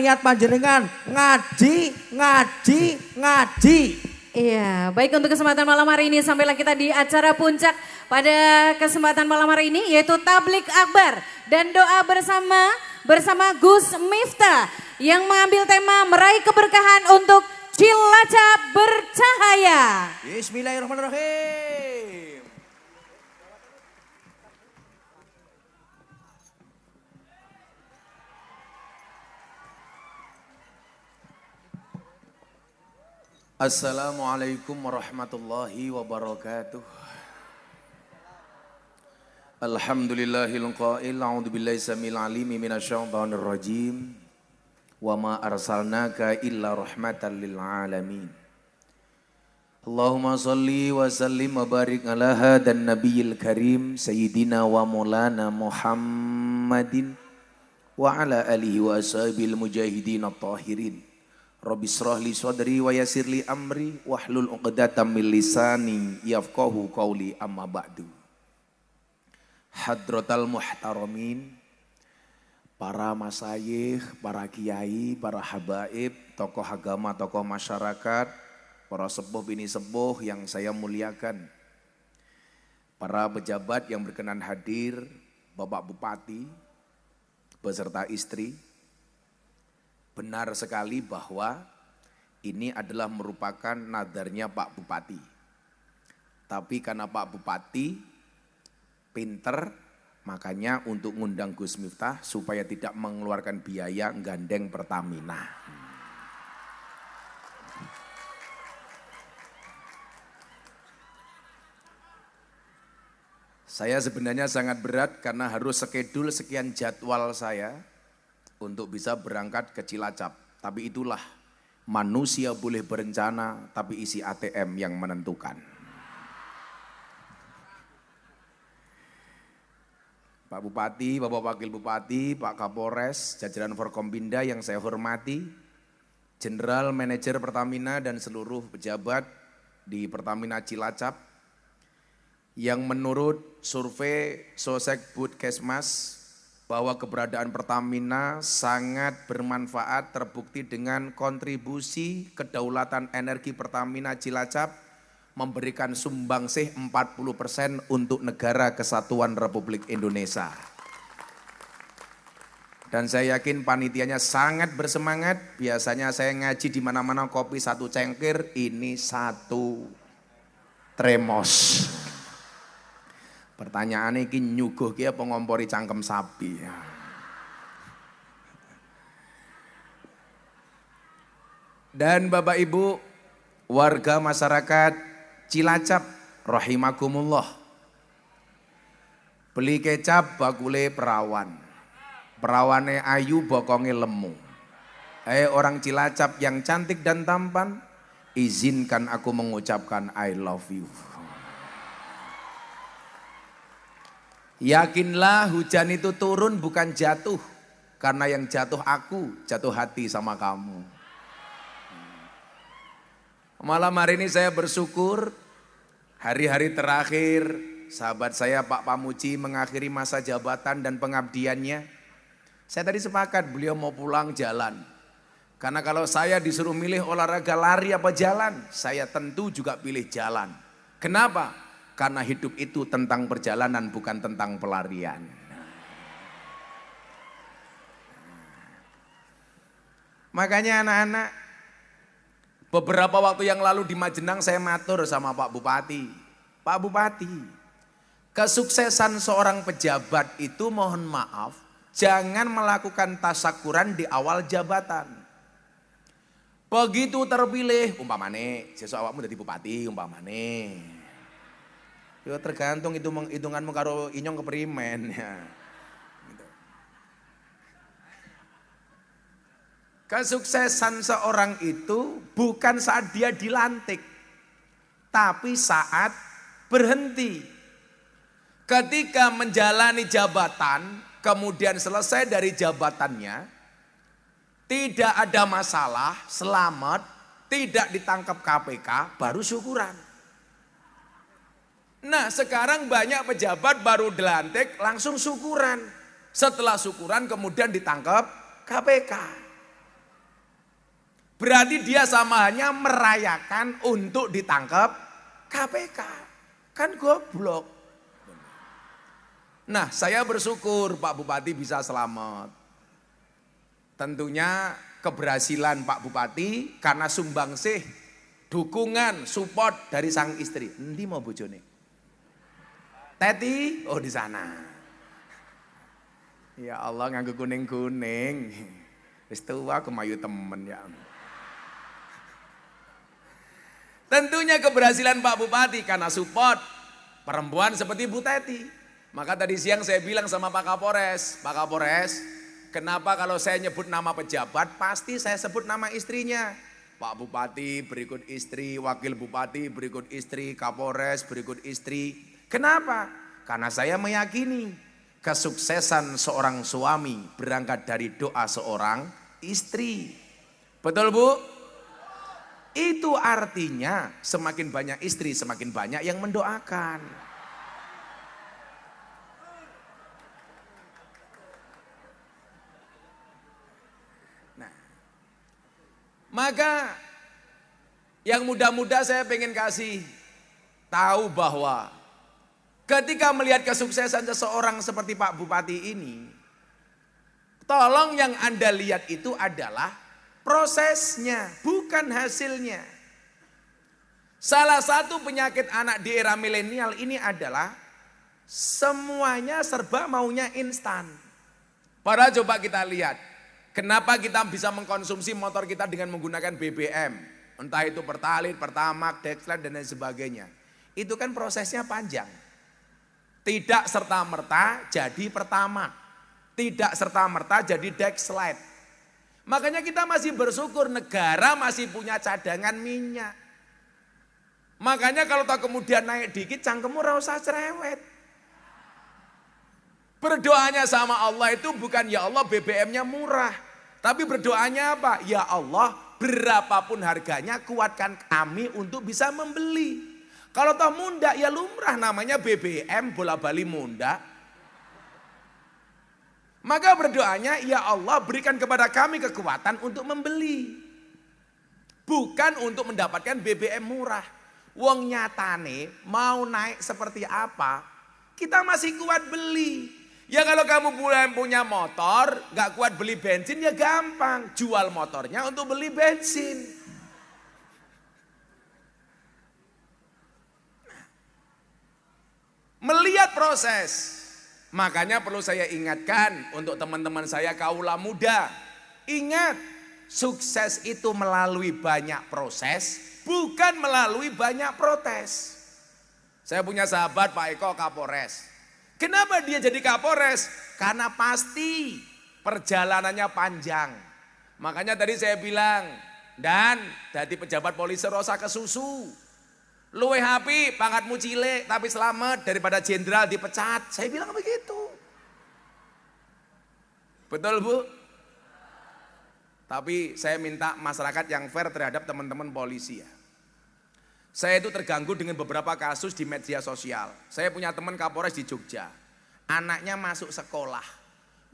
niat panjenengan ngaji. Iya, baik untuk kesempatan malam hari ini sampailah kita di acara puncak pada kesempatan malam hari ini yaitu Tablik Akbar dan doa bersama Gus Miftah yang mengambil tema meraih keberkahan untuk Cilacap bercahaya. Bismillahirrahmanirrahim. Assalamualaikum warahmatullahi wabarakatuh. Alhamdulillahil qail a'udzu billahi samil alim minasyaitonir rajim. Wa ma arsalnaka illa rahmatan lil alamin. Allahumma shalli wa sallim wa barik ala hadan nabiyil karim sayyidina wa maulana Muhammadin wa ala alihi wa ashabil mujahidin at-tahirin. Rabbi shrah li sadri wa yassir li amri wahlul 'uqdatam min lisani yafqahu qawli amma ba'du. Hadratal muhtaramin, para masayikh, para kiai, para habaib, tokoh agama, tokoh masyarakat, para sepuh bini sepuh yang saya muliakan, para pejabat yang berkenan hadir, Bapak Bupati beserta istri. Benar sekali bahwa ini adalah merupakan nadarnya Pak Bupati. Tapi karena Pak Bupati pinter, makanya untuk ngundang Gus Miftah supaya tidak mengeluarkan biaya gandeng Pertamina. Saya sebenarnya sangat berat karena harus skedul sekian jadwal saya untuk bisa berangkat ke Cilacap. Tapi itulah manusia boleh berencana tapi isi ATM yang menentukan. Pak Bupati, Bapak Wakil Bupati, Pak Kapolres, jajaran Forkompinda yang saya hormati, General Manager Pertamina dan seluruh pejabat di Pertamina Cilacap yang menurut survei Sosek Budkesmas bahwa keberadaan Pertamina sangat bermanfaat terbukti dengan kontribusi kedaulatan energi Pertamina Cilacap memberikan sumbangsih 40% untuk Negara Kesatuan Republik Indonesia. Dan saya yakin panitianya sangat bersemangat. Biasanya saya ngaji di mana-mana kopi satu cengkir, ini satu tremos. Pertanyaannya ini nyuguh ki apa ngompori cangkem sapi. Dan Bapak Ibu warga masyarakat Cilacap rahimakumullah. Beli kecap bakule perawan. Perawane ayu bokonge lemu. Orang Cilacap yang cantik dan tampan, izinkan aku mengucapkan I love you. Yakinlah hujan itu turun bukan jatuh, karena yang jatuh aku, jatuh hati sama kamu. Malam hari ini saya bersyukur hari-hari terakhir sahabat saya Pak Pamuji mengakhiri masa jabatan dan pengabdiannya. Saya tadi sepakat beliau mau pulang jalan. Karena kalau saya disuruh milih olahraga lari apa jalan, saya tentu juga pilih jalan. Kenapa? Karena hidup itu tentang perjalanan bukan tentang pelarian. Makanya anak-anak, beberapa waktu yang lalu di Majenang saya matur sama Pak Bupati. Pak Bupati, kesuksesan seorang pejabat itu mohon maaf, jangan melakukan tasakuran di awal jabatan. Begitu terpilih, umpamane, sesuk awakmu jadi bupati, umpamane. Ya tergantung itu hitunganmu karo inyong keprimen ya. Gitu. Kesuksesan seorang itu bukan saat dia dilantik, tapi saat berhenti. Ketika menjalani jabatan, kemudian selesai dari jabatannya, tidak ada masalah, selamat, tidak ditangkap KPK, baru syukuran. Nah sekarang banyak pejabat baru dilantik langsung syukuran. Setelah syukuran kemudian ditangkap KPK. Berarti dia sama hanya merayakan untuk ditangkap KPK. Kan goblok. Nah, saya bersyukur Pak Bupati bisa selamat. Tentunya keberhasilan Pak Bupati karena sumbangsih, dukungan, support dari sang istri. Endi mau bojone? Teti, oh di sana. Ya Allah nganggo kuning-kuning. Wis tua kemayu temen ya. Tentunya keberhasilan Pak Bupati karena support perempuan seperti Bu Teti. Maka tadi siang saya bilang sama Pak Kapolres, Pak Kapolres, kenapa kalau saya nyebut nama pejabat pasti saya sebut nama istrinya. Pak Bupati berikut istri, Wakil Bupati berikut istri, Kapolres berikut istri. Kenapa? Karena saya meyakini kesuksesan seorang suami berangkat dari doa seorang istri. Betul Bu? Itu artinya semakin banyak istri, semakin banyak yang mendoakan. Nah, maka yang muda-muda saya pengen kasih tahu bahwa ketika melihat kesuksesan seseorang seperti Pak Bupati ini, tolong yang Anda lihat itu adalah prosesnya, bukan hasilnya. Salah satu penyakit anak di era milenial ini adalah semuanya serba maunya instan. Padahal coba kita lihat, kenapa kita bisa mengkonsumsi motor kita dengan menggunakan BBM. Entah itu Pertalite, Pertamax, Dexlite dan lain sebagainya. Itu kan prosesnya panjang. Tidak serta-merta jadi Pertamax. Tidak serta-merta jadi Dexlite. Makanya kita masih bersyukur negara masih punya cadangan minyak. Makanya kalau tak kemudian naik dikit cangkemmu ora usah cerewet. Berdoanya sama Allah itu bukan ya Allah BBM-nya murah. Tapi berdoanya apa? Ya Allah berapapun harganya kuatkan kami untuk bisa membeli. Kalau toh munda ya lumrah namanya BBM bola bali munda. Maka berdoanya, ya Allah berikan kepada kami kekuatan untuk membeli. Bukan untuk mendapatkan BBM murah. Wong nyatane mau naik seperti apa, kita masih kuat beli. Ya kalau kamu punya motor, gak kuat beli bensin ya gampang. Jual motornya untuk beli bensin. Melihat proses. Makanya perlu saya ingatkan untuk teman-teman saya kaula muda. Ingat, sukses itu melalui banyak proses, bukan melalui banyak protes. Saya punya sahabat Pak Eko Kapolres. Kenapa dia jadi Kapolres? Karena pasti perjalanannya panjang. Makanya tadi saya bilang, dan jadi pejabat polisi rasa kesusu. Luwe happy, pangkatmu cilik tapi selamat daripada jenderal dipecat. Saya bilang begitu. Betul Bu? Tapi saya minta masyarakat yang fair terhadap teman-teman polisi ya. Saya itu terganggu dengan beberapa kasus di media sosial. Saya punya teman Kapolres di Jogja. Anaknya masuk sekolah.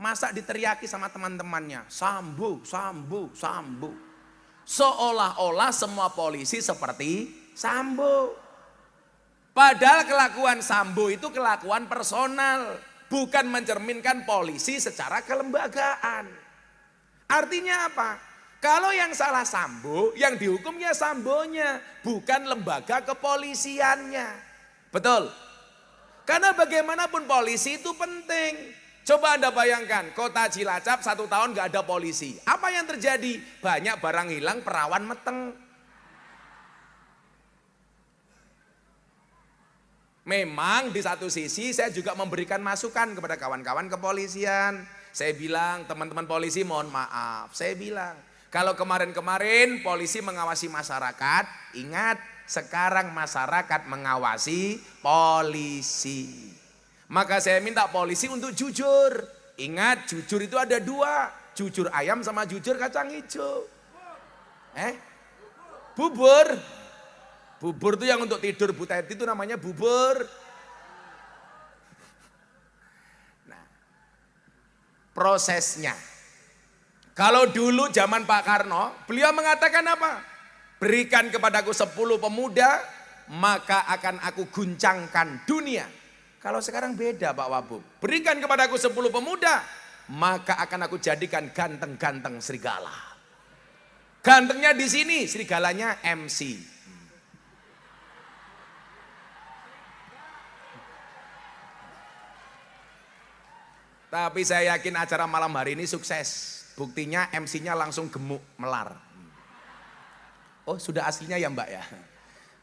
Masa diteriaki sama teman-temannya. Sambo, sambo, sambo. Seolah-olah semua polisi seperti Sambo. Padahal kelakuan Sambo itu kelakuan personal, bukan mencerminkan polisi secara kelembagaan. Artinya apa? Kalau yang salah Sambo, yang dihukumnya Sambonya, bukan lembaga kepolisiannya. Betul? Karena bagaimanapun polisi itu penting. Coba Anda bayangkan, kota Cilacap 1 tahun gak ada polisi. Apa yang terjadi? Banyak barang hilang, perawan meteng. Memang di satu sisi saya juga memberikan masukan kepada kawan-kawan kepolisian. Saya bilang teman-teman polisi mohon maaf. Saya bilang kalau kemarin-kemarin polisi mengawasi masyarakat, ingat sekarang masyarakat mengawasi polisi. Maka saya minta polisi untuk jujur. Ingat jujur itu ada 2. Jujur ayam sama jujur kacang hijau. Bubur. Bubur itu yang untuk tidur Bu Teti itu namanya bubur. Nah, prosesnya. Kalau dulu zaman Pak Karno, beliau mengatakan apa? Berikan kepadaku 10 pemuda, maka akan aku guncangkan dunia. Kalau sekarang beda Pak Wabub. Berikan kepadaku 10 pemuda, maka akan aku jadikan ganteng-ganteng serigala. Gantengnya di sini, serigalanya MC. Tapi saya yakin acara malam hari ini sukses. Buktinya MC-nya langsung gemuk, melar. Oh sudah aslinya ya Mbak ya.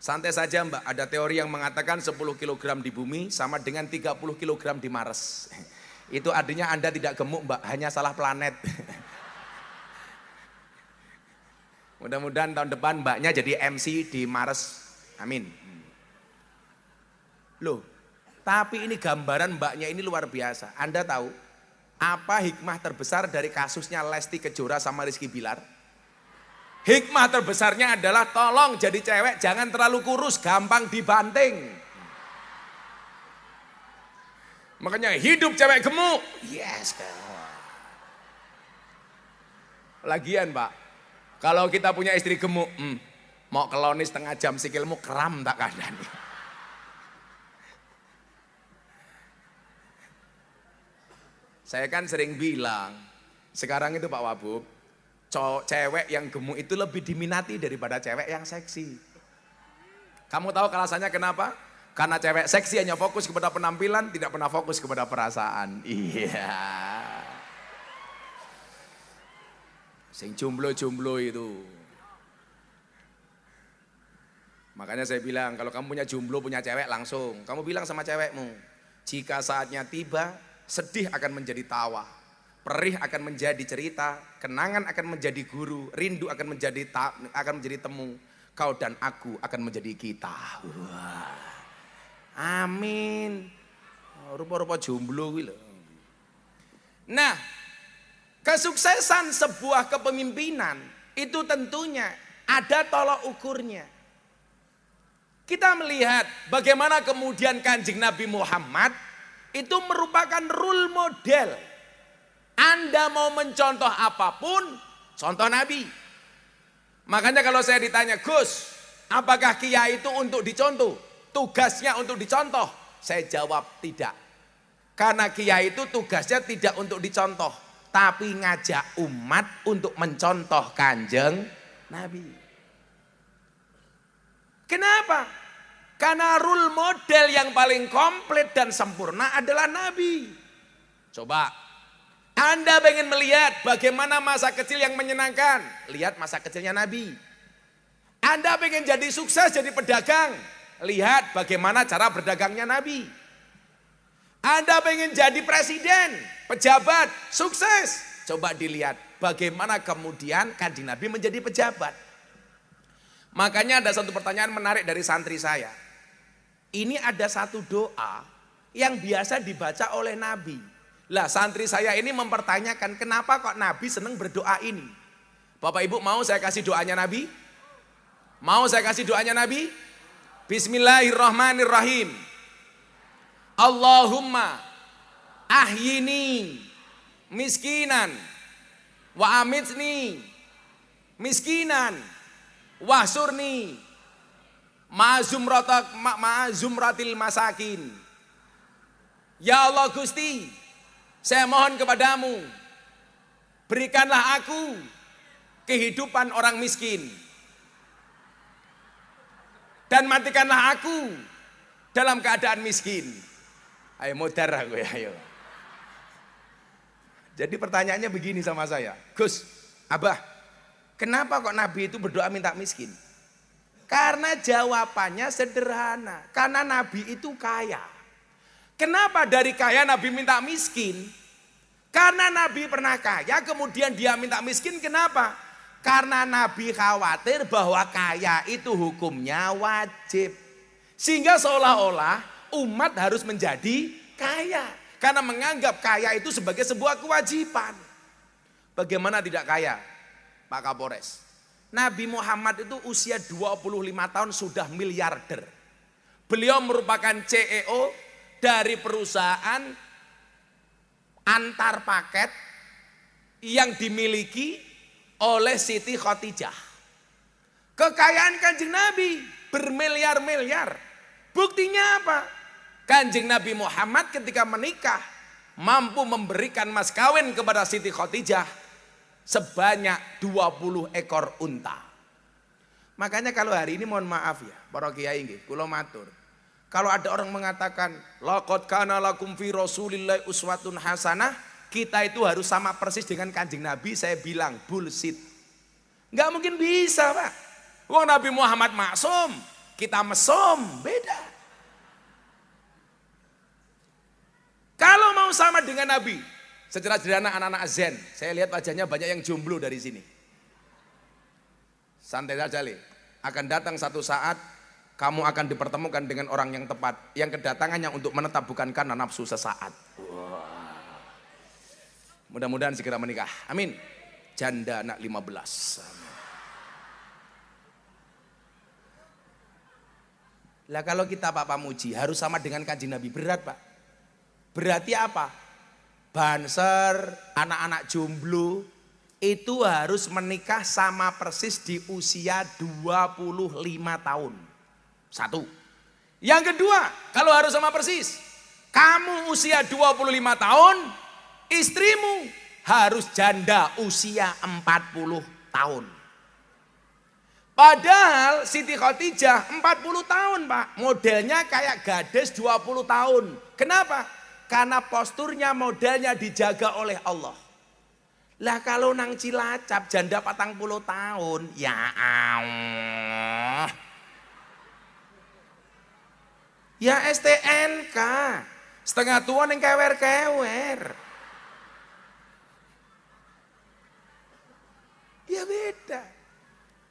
Santai saja Mbak, ada teori yang mengatakan 10 kg di bumi sama dengan 30 kg di Mars. Itu artinya Anda tidak gemuk Mbak, hanya salah planet. Mudah-mudahan tahun depan Mbaknya jadi MC di Mars. Amin. Loh, tapi ini gambaran Mbaknya ini luar biasa. Anda tahu apa hikmah terbesar dari kasusnya Lesti Kejora sama Rizky Bilar? Hikmah terbesarnya adalah tolong jadi cewek jangan terlalu kurus, gampang dibanting. Makanya hidup cewek gemuk. Yes. Lagian Pak, kalau kita punya istri gemuk, mau keloni setengah jam sikilmu kram tak kadang. Saya kan sering bilang, sekarang itu Pak Wabub, cewek yang gemuk itu lebih diminati daripada cewek yang seksi. Kamu tahu alasannya kenapa? Karena cewek seksi hanya fokus kepada penampilan, tidak pernah fokus kepada perasaan. Iya. Sing jomblo-jomblo itu. Makanya saya bilang, kalau kamu punya jomblo, punya cewek langsung. Kamu bilang sama cewekmu, jika saatnya tiba, sedih akan menjadi tawa, perih akan menjadi cerita, kenangan akan menjadi guru, rindu akan menjadi temu, kau dan aku akan menjadi kita. Wah. Amin. Rupa-rupa jomblo gitu. Nah, kesuksesan sebuah kepemimpinan itu tentunya ada tolok ukurnya. Kita melihat bagaimana kemudian Kanjeng Nabi Muhammad itu merupakan role model. Anda mau mencontoh apapun, contoh Nabi. Makanya kalau saya ditanya, Gus, apakah kiai itu untuk dicontoh? Tugasnya untuk dicontoh? Saya jawab tidak. Karena kiai itu tugasnya tidak untuk dicontoh, tapi ngajak umat untuk mencontoh Kanjeng Nabi. Kenapa? Karena role model yang paling komplit dan sempurna adalah Nabi. Coba, Anda pengen melihat bagaimana masa kecil yang menyenangkan, lihat masa kecilnya Nabi. Anda pengen jadi sukses, jadi pedagang, lihat bagaimana cara berdagangnya Nabi. Anda pengen jadi presiden, pejabat, sukses, coba dilihat bagaimana kemudian Kanjeng Nabi menjadi pejabat. Makanya ada satu pertanyaan menarik dari santri saya. Ini ada satu doa yang biasa dibaca oleh Nabi. Lah santri saya ini mempertanyakan kenapa kok Nabi senang berdoa ini. Bapak Ibu mau saya kasih doanya Nabi? Mau saya kasih doanya Nabi? Bismillahirrahmanirrahim. Allahumma ahyini miskinan wa amitni miskinan wahsurni ma'azumratil masakin. Ya Allah Gusti, saya mohon kepadamu, berikanlah aku kehidupan orang miskin. Dan matikanlah aku dalam keadaan miskin. Ayo modar aku ya, ayo. Jadi pertanyaannya begini sama saya, Gus, Abah, kenapa kok Nabi itu berdoa minta miskin? Karena jawabannya sederhana, karena Nabi itu kaya. Kenapa dari kaya Nabi minta miskin? Karena Nabi pernah kaya, kemudian dia minta miskin, kenapa? Karena Nabi khawatir bahwa kaya itu hukumnya wajib. Sehingga seolah-olah umat harus menjadi kaya. Karena menganggap kaya itu sebagai sebuah kewajiban. Bagaimana tidak kaya, Pak Kapolres? Nabi Muhammad itu usia 25 tahun sudah miliarder. Beliau merupakan CEO dari perusahaan antar paket yang dimiliki oleh Siti Khadijah. Kekayaan Kanjeng Nabi bermiliar-miliar. Buktinya apa? Kanjeng Nabi Muhammad ketika menikah mampu memberikan mas kawin kepada Siti Khadijah sebanyak 20 ekor unta. Makanya kalau hari ini mohon maaf ya, para kiai nggih, kula matur. Kalau ada orang mengatakan laqad kana lakum fi Rasulillahi uswatun hasanah, kita itu harus sama persis dengan Kanjeng Nabi, saya bilang bullshit. Enggak mungkin bisa, Pak. Wong Nabi Muhammad maksum, kita mesum, beda. Kalau mau sama dengan Nabi, secara sederhana anak-anak Zen, saya lihat wajahnya banyak yang jomblo dari sini. Santai saja, Le. Akan datang satu saat kamu akan dipertemukan dengan orang yang tepat, yang kedatangannya untuk menetap bukan karena nafsu sesaat. Mudah-mudahan segera menikah. Amin. Janda anak 15. Lah kalau kita Pak Pamuji harus sama dengan Kanjeng Nabi, berat Pak. Berarti apa? Banser, anak-anak jomblo itu harus menikah sama persis di usia 25 tahun. Satu. Yang kedua, kalau harus sama persis, kamu usia 25 tahun, istrimu harus janda usia 40 tahun. Padahal Siti Khadijah 40 tahun Pak, modelnya kayak gadis 20 tahun. Kenapa? Karena posturnya modelnya dijaga oleh Allah. Lah kalau nang Cilacap janda 40 tahun, ya Allah. Ya STNK, setengah tua yang kewer-kewer. Ya beda.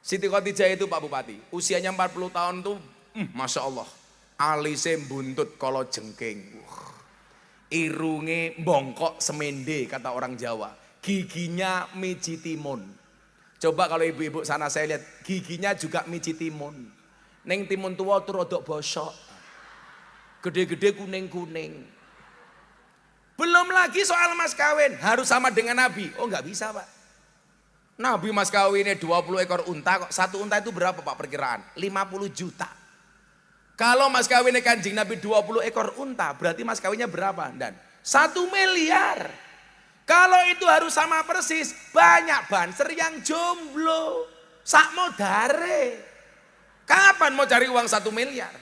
Siti Khadijah itu Pak Bupati, usianya 40 tahun tuh, Masya Allah. Alisnya buntut kalau jengking. Irunge bongkok semende kata orang Jawa. Giginya miji timun. Coba kalau ibu-ibu sana saya lihat, giginya juga miji timun. Neng timun tua tuh rodok bosok. Gede-gede kuning-kuning. Belum lagi soal mas kawin, harus sama dengan Nabi. Oh nggak bisa Pak. Nabi mas kawinnya 20 ekor unta, kok satu unta itu berapa Pak perkiraan? 50 juta. Kalau mas kawinnya Kanjeng Nabi 20 ekor unta, berarti mas kawinnya berapa? Dan 1 miliar. Kalau itu harus sama persis, banyak banser yang jomblo. Sakmo dare. Kapan mau cari uang 1 miliar?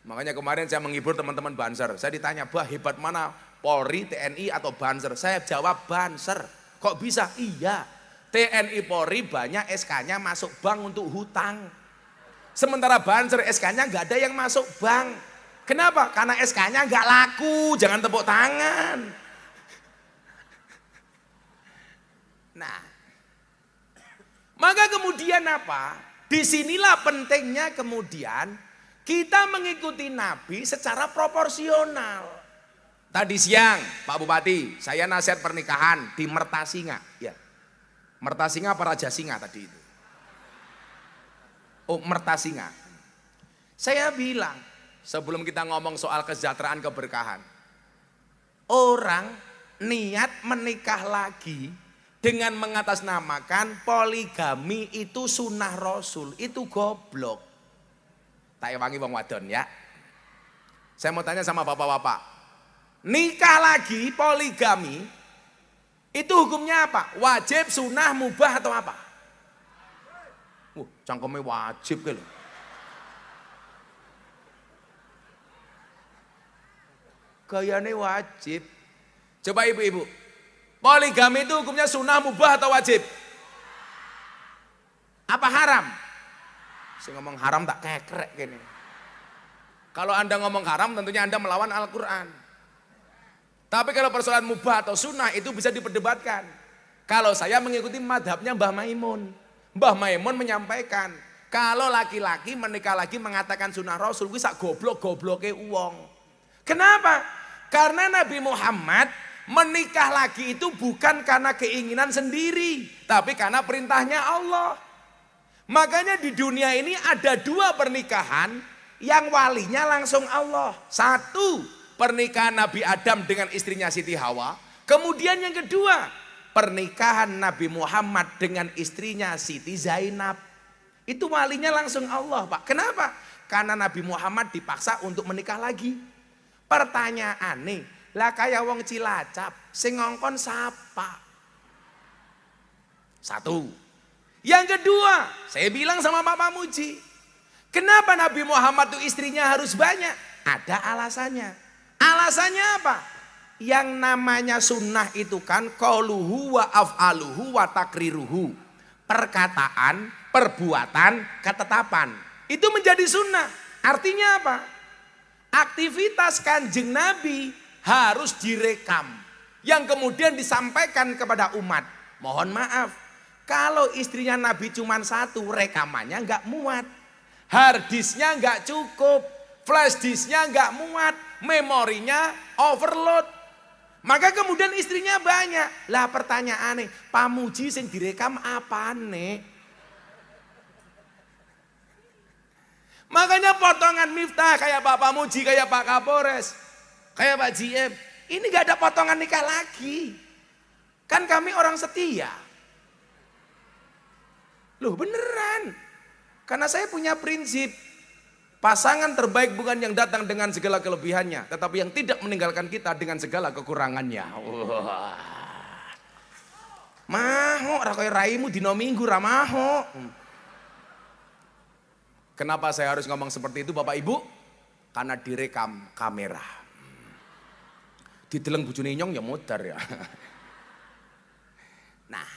Makanya kemarin saya menghibur teman-teman banser. Saya ditanya, bah hebat mana Polri, TNI atau banser? Saya jawab banser. Kok bisa? Iya. TNI Polri banyak SK-nya masuk bank untuk hutang. Sementara banser SK-nya nggak ada yang masuk bank. Kenapa? Karena SK-nya nggak laku. Jangan tepuk tangan. Nah, maka kemudian apa? Disinilah pentingnya kemudian kita mengikuti Nabi secara proporsional. Tadi siang Pak Bupati, saya nasihat pernikahan di Mertasinga. Ya, Mertasinga apa Rajasinga tadi itu? Oh Mertasinga. Saya bilang sebelum kita ngomong soal kesejahteraan keberkahan, orang niat menikah lagi dengan mengatasnamakan poligami itu sunnah Rasul, itu goblok. Tak ewangi wong wadon ya. Saya mau tanya sama bapak-bapak. Nikah lagi poligami itu hukumnya apa? Wajib, sunnah, mubah atau apa? Cangkeme wajib ke lho. Gayane wajib. Coba ibu-ibu. Poligami itu hukumnya sunnah, mubah atau wajib? Apa haram? Saya ngomong haram tak kekrek gini. Kalau Anda ngomong haram tentunya Anda melawan Al-Quran. Tapi kalau persoalan mubah atau sunnah itu bisa diperdebatkan. Kalau saya mengikuti madhabnya Mbah Maimun. Mbah Maimun menyampaikan, kalau laki-laki menikah lagi mengatakan sunnah Rasul, bisa goblok-gobloknya uang. Kenapa? Karena Nabi Muhammad menikah lagi itu bukan karena keinginan sendiri, tapi karena perintahnya Allah. Makanya di dunia ini ada 2 pernikahan yang walinya langsung Allah. 1, pernikahan Nabi Adam dengan istrinya Siti Hawa. Kemudian yang kedua, pernikahan Nabi Muhammad dengan istrinya Siti Zainab. Itu walinya langsung Allah, Pak. Kenapa? Karena Nabi Muhammad dipaksa untuk menikah lagi. Pertanyaan nih, lah kayak wong Cilacap, sing ngongkon sapa? Satu. Yang kedua, saya bilang sama Pak Pamuji, kenapa Nabi Muhammad itu istrinya harus banyak? Ada alasannya. Alasannya apa? Yang namanya sunnah itu kan qauluhu wa af'aluhu wa takriruhu. Perkataan, perbuatan, ketetapan. Itu menjadi sunnah. Artinya apa? Aktivitas Kanjeng Nabi harus direkam. Yang kemudian disampaikan kepada umat. Mohon maaf, kalau istrinya Nabi cuma satu, rekamannya nggak muat. Harddisknya nggak cukup. Flashdisknya nggak muat. Memorinya overload. Maka kemudian istrinya banyak. Lah pertanyaannya, Pamuji sing direkam apa nih? Makanya potongan Miftah kayak Pak Pamuji, kayak Pak Kapolres, kayak Pak GM. Ini gak ada potongan nikah lagi. Kan kami orang setia. Loh beneran. Karena saya punya prinsip. Pasangan terbaik bukan yang datang dengan segala kelebihannya. Tetapi yang tidak meninggalkan kita dengan segala kekurangannya. Wah. Maho, rakyat raimu dino minggu ramaho. Kenapa saya harus ngomong seperti itu Bapak Ibu? Karena direkam kamera. Dideleng bojone nyong ya modar ya. Nah,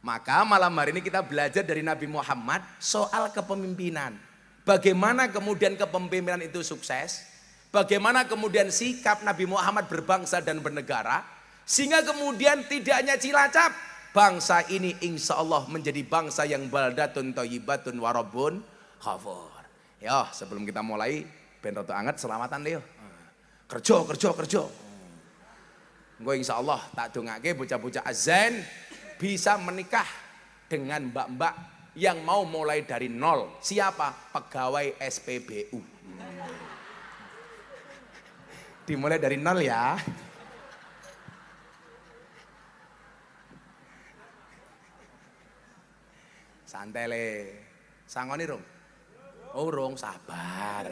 maka malam hari ini kita belajar dari Nabi Muhammad soal kepemimpinan. Bagaimana kemudian kepemimpinan itu sukses. Bagaimana kemudian sikap Nabi Muhammad berbangsa dan bernegara. Sehingga kemudian tidak hanya Cilacap. Bangsa ini insya Allah menjadi bangsa yang baldatun thayyibatun warabun khafur. Ya sebelum kita mulai ben rada anget selamatan deh. Kerja. Gue insya Allah tak dongake bocah-bocah azan bisa menikah dengan mbak-mbak yang mau mulai dari nol. Siapa? Pegawai SPBU. Dimulai dari nol ya. Santai le. Sangoni rong. Urung sabar.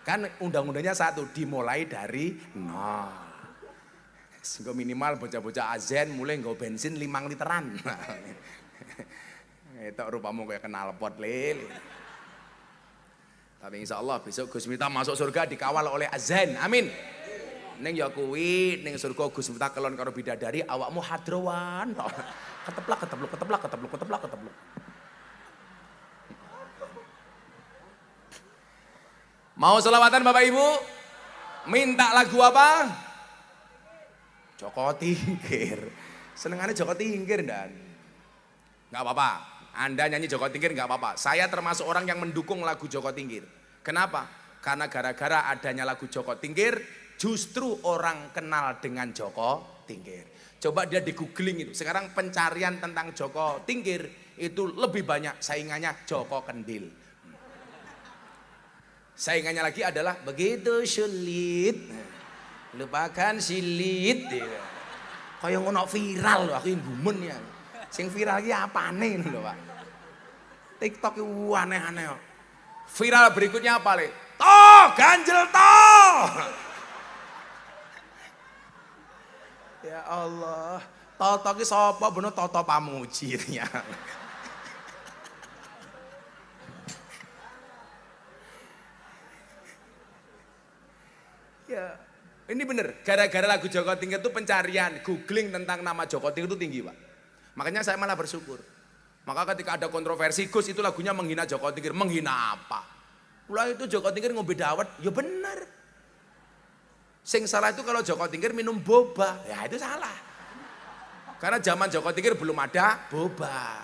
Kan undang-undangnya satu, dimulai dari nol. Sehingga minimal bocah-bocah azan mulai nggak bensin 5 literan. Itu rupamu kayak kenal pot lele. Tapi insya Allah besok Gus Miftah masuk surga dikawal oleh azan. Amin. Neng ya kuwi ning surga Gus Miftah kelon karo bidadari awakmu hadrowan. Keteplak. Mau selawatan Bapak Ibu? Minta lagu apa? Joko Tingkir. Senengannya Joko Tingkir dan nggak apa-apa. Anda nyanyi Joko Tingkir nggak apa-apa. Saya termasuk orang yang mendukung lagu Joko Tingkir. Kenapa? Karena gara-gara adanya lagu Joko Tingkir, justru orang kenal dengan Joko Tingkir. Coba dia di googling itu. Sekarang pencarian tentang Joko Tingkir itu lebih banyak saingannya Joko Kendil. Saingannya lagi adalah begitu sulit, lupakan silit. Kayak ngono viral loh, aku yang gumen ya. Sing viral lagi apa nih loh Pak? TikTok itu aneh-aneh. Viral berikutnya apa le? Toh, ganjel toh. Ya Allah, Toto ki sapa bener Toto Pamuji ya. Ya, ini bener. Gara-gara lagu Joko Tingkir itu pencarian, googling tentang nama Joko Tingkir itu tinggi Pak. Makanya saya malah bersyukur. Maka ketika ada kontroversi, Gus itu lagunya menghina Joko Tingkir. Menghina apa? Mulai itu Joko Tingkir ngombe dawet, ya bener. Sing salah itu kalau Joko Tingkir minum boba, ya itu salah. Karena zaman Joko Tingkir belum ada boba.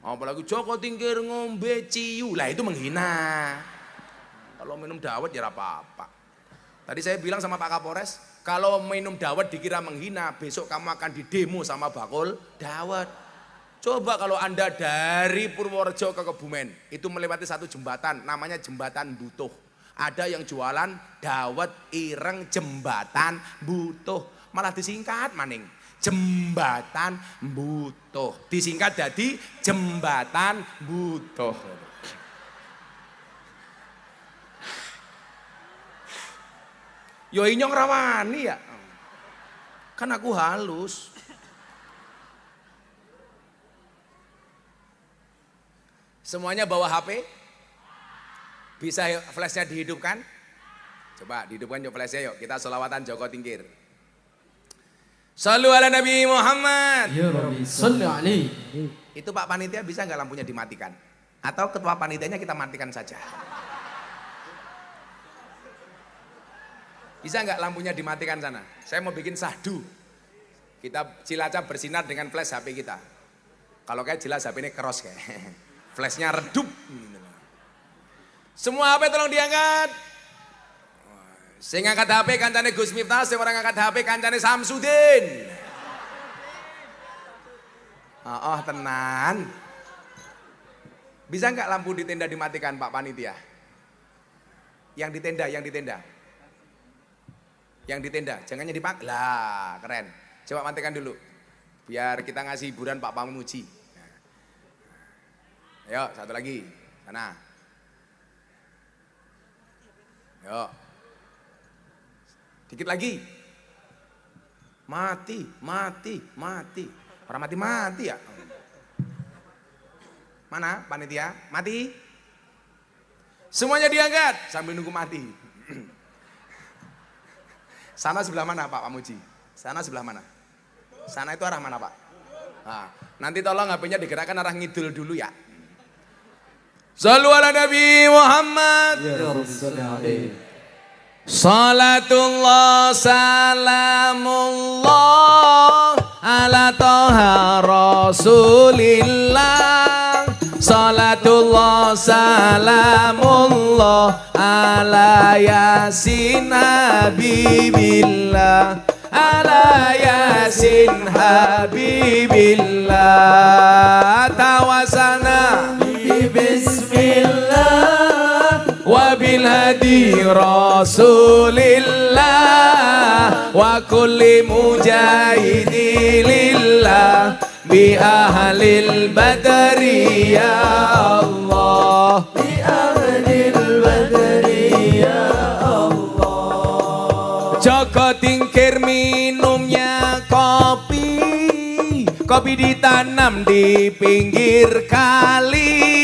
Apalagi Joko Tingkir ngombe ciu, lah itu menghina. Kalau minum dawet ya apa-apa. Tadi saya bilang sama Pak Kapolres, kalau minum dawet dikira menghina, besok kamu akan didemo sama bakul dawet. Coba kalau Anda dari Purworejo ke Kebumen, itu melewati satu jembatan, namanya Jembatan Butuh. Ada yang jualan dawet ireng jembatan Butuh. Malah disingkat maning. Jembatan butuh. Disingkat jadi jembatan butuh. Yo inyong rawani ya. Kan aku halus. Semuanya bawa HP? Bisa flashnya dihidupkan? Coba dihidupkan yuk flashnya yuk. Kita sholawatan Joko Tingkir. Shallu ala Nabi Muhammad. Ya Rabbi, salli alaihi. Itu Pak Panitia bisa nggak lampunya dimatikan? Atau ketua panitianya kita matikan saja? Bisa nggak lampunya dimatikan sana? Saya mau bikin sahdu. Kita Cilacap bersinar dengan flash HP kita. Kalau kayak jelas HP ini keros kayak. Flashnya redup. Semua HP tolong diangkat. Sing ngangkat HP kancane Gus Miftah, sing orang ngangkat HP kancane Samsudin. Oh, tenan. Bisa nggak lampu di tenda dimatikan Pak Panitia? Yang di tenda, yang di tenda. Yang di tenda, jangan dipak. Lah, keren. Coba matikan dulu. Biar kita ngasih hiburan Pak Pamuji. Ayo, satu lagi. Sana. Yuk. Dikit lagi. Mati, mati, mati. Orang mati-mati ya. Mana panitia? Mati. Semuanya diangkat sambil nunggu mati. Sana sebelah mana Pak Pamuji? Sana sebelah mana? Sana itu arah mana Pak? Nah, nanti tolong HP-nya digerakkan arah ngidul dulu ya. Shallu ala Nabi Muhammad. Ya Rabbi, salli alaihi. Salatullah salamullah ala toha rasulillah. Salatullah salamullah ala yasin habibillah. Ala yasin habibillah. Tawasalna bismillah wa bil hadi rasulillah wa kulli mujahidi lillah bi ahlil badri ya Allah, bi ahlil badri ya Allah. Joko Tingkir minumnya kopi, kopi ditanam di pinggir kali.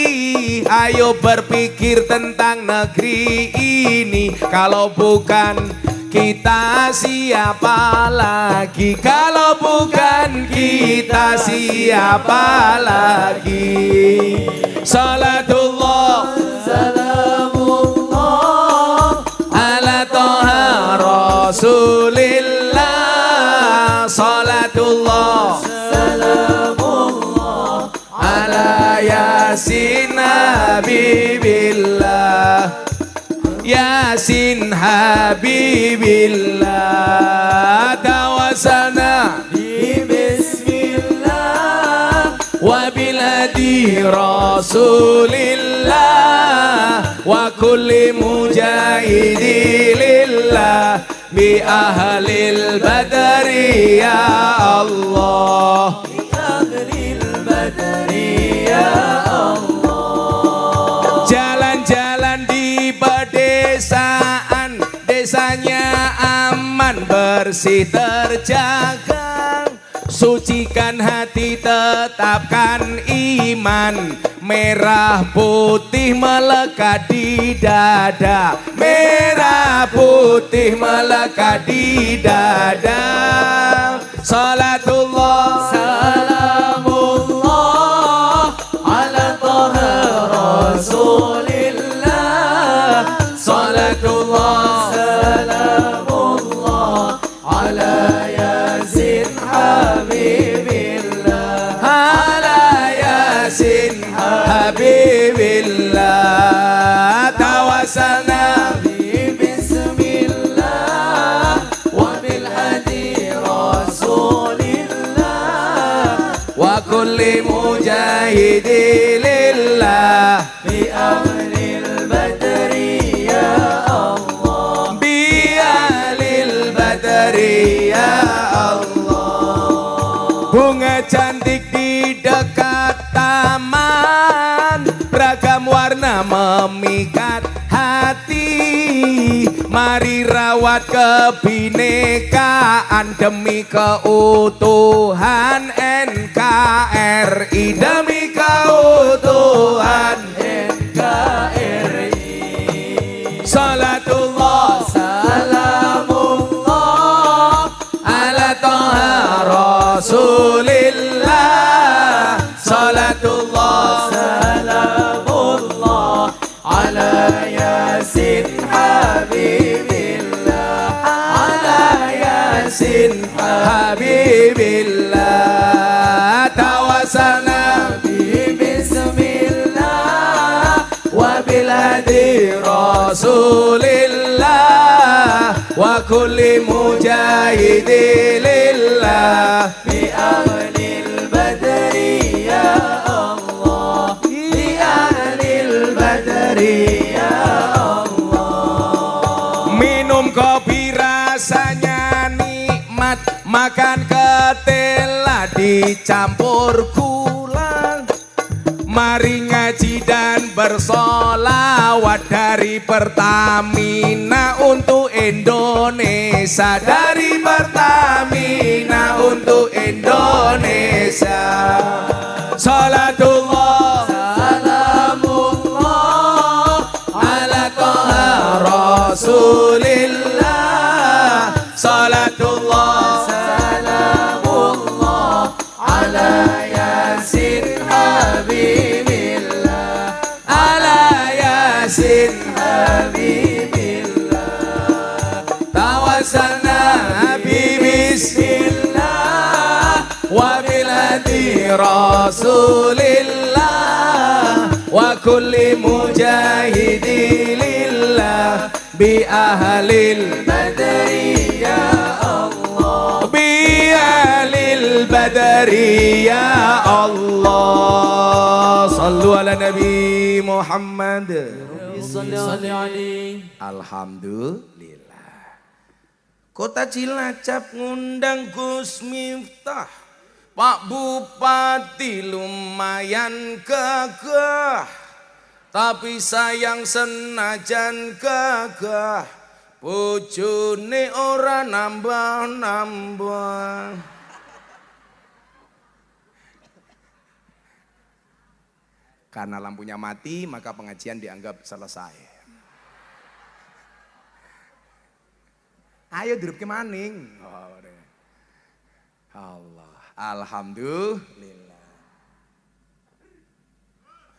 Ayo berpikir tentang negeri ini. Kalau bukan kita siapa lagi? Kalau bukan kita siapa lagi? Salatullah salamullah ala toha rasulillah. Salatullah salamullah ala yasin habibillah. Yasin habibillah. Tawasalna bi bismillah wa bil hadi rasulillah wa kulli mujahidi lillah bi ahlil badri ya Allah, bi ahlil badri ya Allah. Jalan-jalan di pedesaan, desanya aman bersih terjaga. Sucikan hati, tetapkan iman. Merah putih melekat di dada. Merah putih melekat di dada. Salatullah salamullah ala toha rasulillah. Salatullah salamullah ala yasin habibillah. Ala yasin habibillah. Tawasalna bi bismillah wa bil hadi rasulillah wa kulli mujahidi lillah bi ahlil badri ya Allah, bi ahlil badri ya Allah. mengikat hati. Mari rawat kebinekaan demi keutuhan NKRI, demi keutuhan NKRI. Salatullah salamullah ala Taha Rasulillah. Salatullah salamullah ala Yasin Habibillah, ala Yasin Habibillah. Tawassalna bi bismillah wa bil hadi Rasulillah wa kulli mujahidi lillah bi ahlil badri ya Allah, bi ahlil badri ya Allah. Minum kopi rasanya nikmat, makan ketela dicampur gula. Mari ngaji dan bersolawat dari Pertamina untuk Indonesia, dari Pertamina untuk Indonesia. Salatullah salamullah ala Taha Rasulillah. Salatullah salamullah ala Yasin Habibillah, ala Yasin Habibillah. Tawassalna bi bismillah wa bil hadi Rasulillah wa kulli mujahidi lillah bi ahlil badri ya Allah, bi ahlil badri ya Allah. Sallu ala Nabi Muhammad. Salli alaihi. Alhamdulillah. Kota Cilacap ngundang Gus Miftah, Pak Bupati lumayan gagah, tapi sayang senajan gagah, bojone ora nambah-nambah. Karena lampunya mati, maka pengajian dianggap selesai. Ayo dirup ke maning. Allah, alhamdulillah.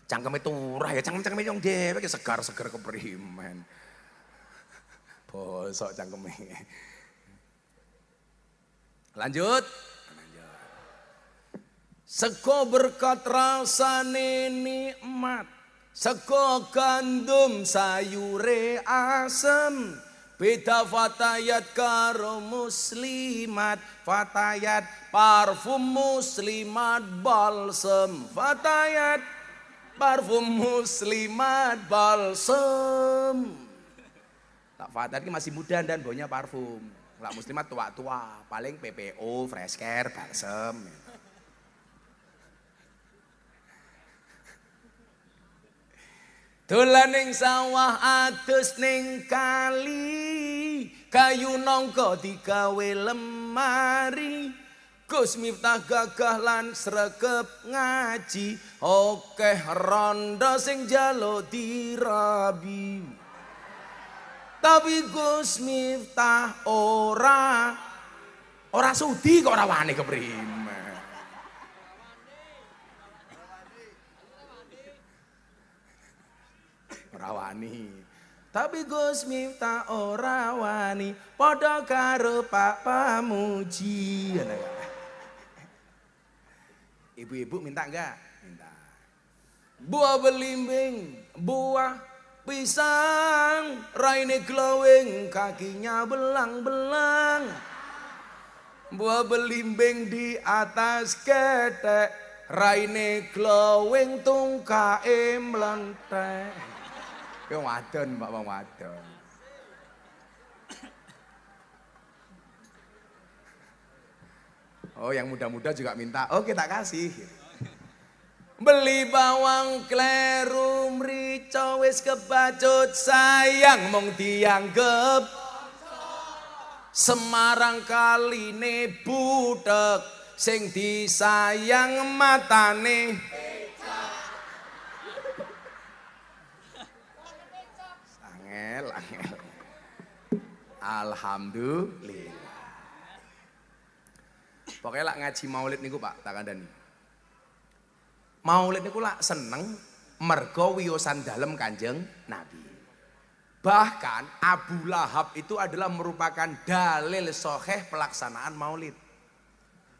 Cangkeme turah ya, cangkem yang dewek segar-segar keprimen. Bosok cangkeme. Lanjut. Sego berkat rasane nikmat, sego gandum sayure asem. Beda fatayat karo muslimat, fatayat parfum muslimat balsem, fatayat parfum muslimat balsem. Tak fatayat ini masih muda dan baunya parfum. Lah muslimat tua-tua, paling PPO, fresh care, balsem. Dolan ning sawah adus ning kali, kayu nangka digawe lemari. Gus Miftah gagah lan sregep ngaji, akeh randa sing njaluk dirabi. Tapi Gus Miftah ora sudi kok ora wani keprimen. Ora wani. Tapi Gus Miftah ora wani, padha karo Pak Pamuji. Ibu-ibu minta enggak? Minta. Buah belimbing, buah pisang, raine glowing, kakinya belang-belang. Buah belimbing di atas ketek, raine glowing, tungkae mlentek. Wong wadon, Pak, wong wadon. Oh, yang muda-muda juga minta. Oh, kita kasih. Beli bawang kleru mrica wis kebacut sayang mung dianggep Semarang kaline butek sing disayang matane angel. Alhamdulillah. Pokoknya lak ngaji maulid niku Pak, tak kandhani. Maulid niku lak seneng mergo wiyosan dalem Kanjeng Nabi. Bahkan Abu Lahab itu adalah merupakan dalil sahih pelaksanaan maulid.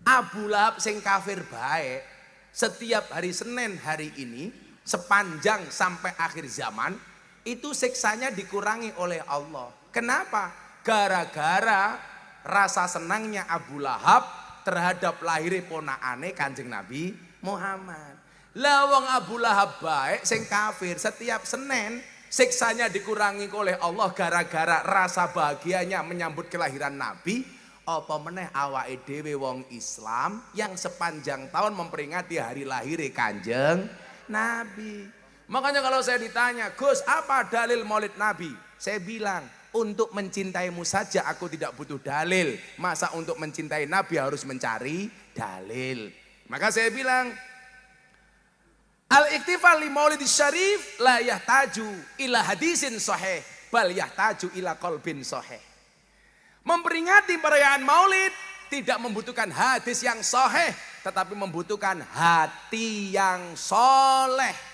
Abu Lahab sing kafir baik, setiap hari Senin hari ini sepanjang sampai akhir zaman itu siksanya dikurangi oleh Allah. Kenapa? Gara-gara rasa senangnya Abu Lahab terhadap lahir ponakane Kanjeng Nabi Muhammad. Lawang Abu Lahab baik sing kafir setiap Senin siksanya dikurangi oleh Allah gara-gara rasa bahagianya menyambut kelahiran Nabi. Apa meneh awake dhewe wong Islam yang sepanjang tahun memperingati hari lahir Kanjeng Nabi. Makanya kalau saya ditanya, Gus apa dalil maulid Nabi? Saya bilang, untuk mencintaimu saja aku tidak butuh dalil. Masa untuk mencintai Nabi harus mencari dalil? Maka saya bilang, al-iktifal li maulidis syarif la yahtaju ila hadisin sahih bal yahtaju ila qalbin sahih. Memperingati perayaan maulid tidak membutuhkan hadis yang sahih, tetapi membutuhkan hati yang soleh.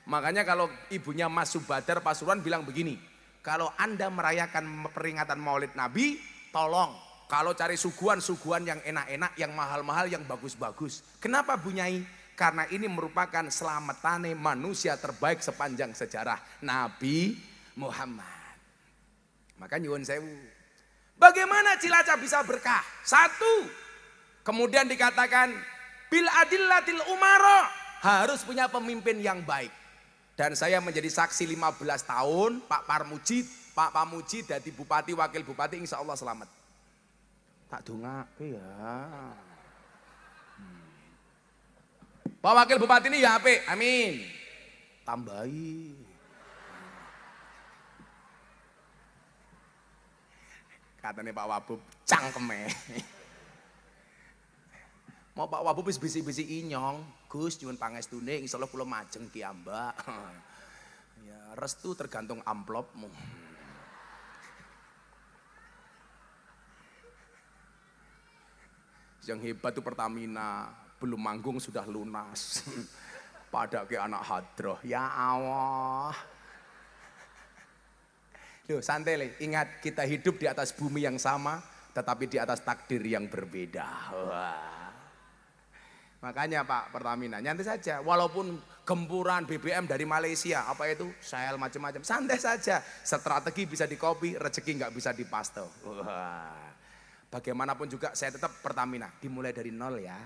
Makanya kalau ibunya Mas Subadar Pasuruan bilang begini, kalau Anda merayakan peringatan maulid Nabi, tolong kalau cari suguhan-suguhan yang enak-enak, yang mahal-mahal, yang bagus-bagus. Kenapa Bu Nyai? Karena ini merupakan selamatane manusia terbaik sepanjang sejarah Nabi Muhammad. Maka nyuwun sewu. Bagaimana Cilacap bisa berkah? Satu, kemudian dikatakan bil adillatil umara, harus punya pemimpin yang baik. Dan saya menjadi saksi 15 tahun Pak Pamuji dari bupati wakil bupati insya Allah selamat. Tak dongake ya. Pak wakil bupati ini ya apik, amin. Tambahi. Katanya Pak Wabub cangkeme. Mau Pak Wabub wis bisi-bisi inyong, Gus nyuwun pangestune insyaallah kula majeng ki ambak. Ya, restu tergantung amplopmu. Yang hebat itu Pertamina, belum manggung sudah lunas. Pada ke anak hadroh, ya Allah. Loh, santai Le, ingat kita hidup di atas bumi yang sama, tetapi di atas takdir yang berbeda. Wah. Makanya Pak Pertamina, nyantai saja. Walaupun gempuran BBM dari Malaysia, apa itu, Shell macam-macam, santai saja. Strategi bisa dikopi, rezeki nggak bisa dipasto. Wah. Bagaimanapun juga saya tetap Pertamina, dimulai dari nol ya.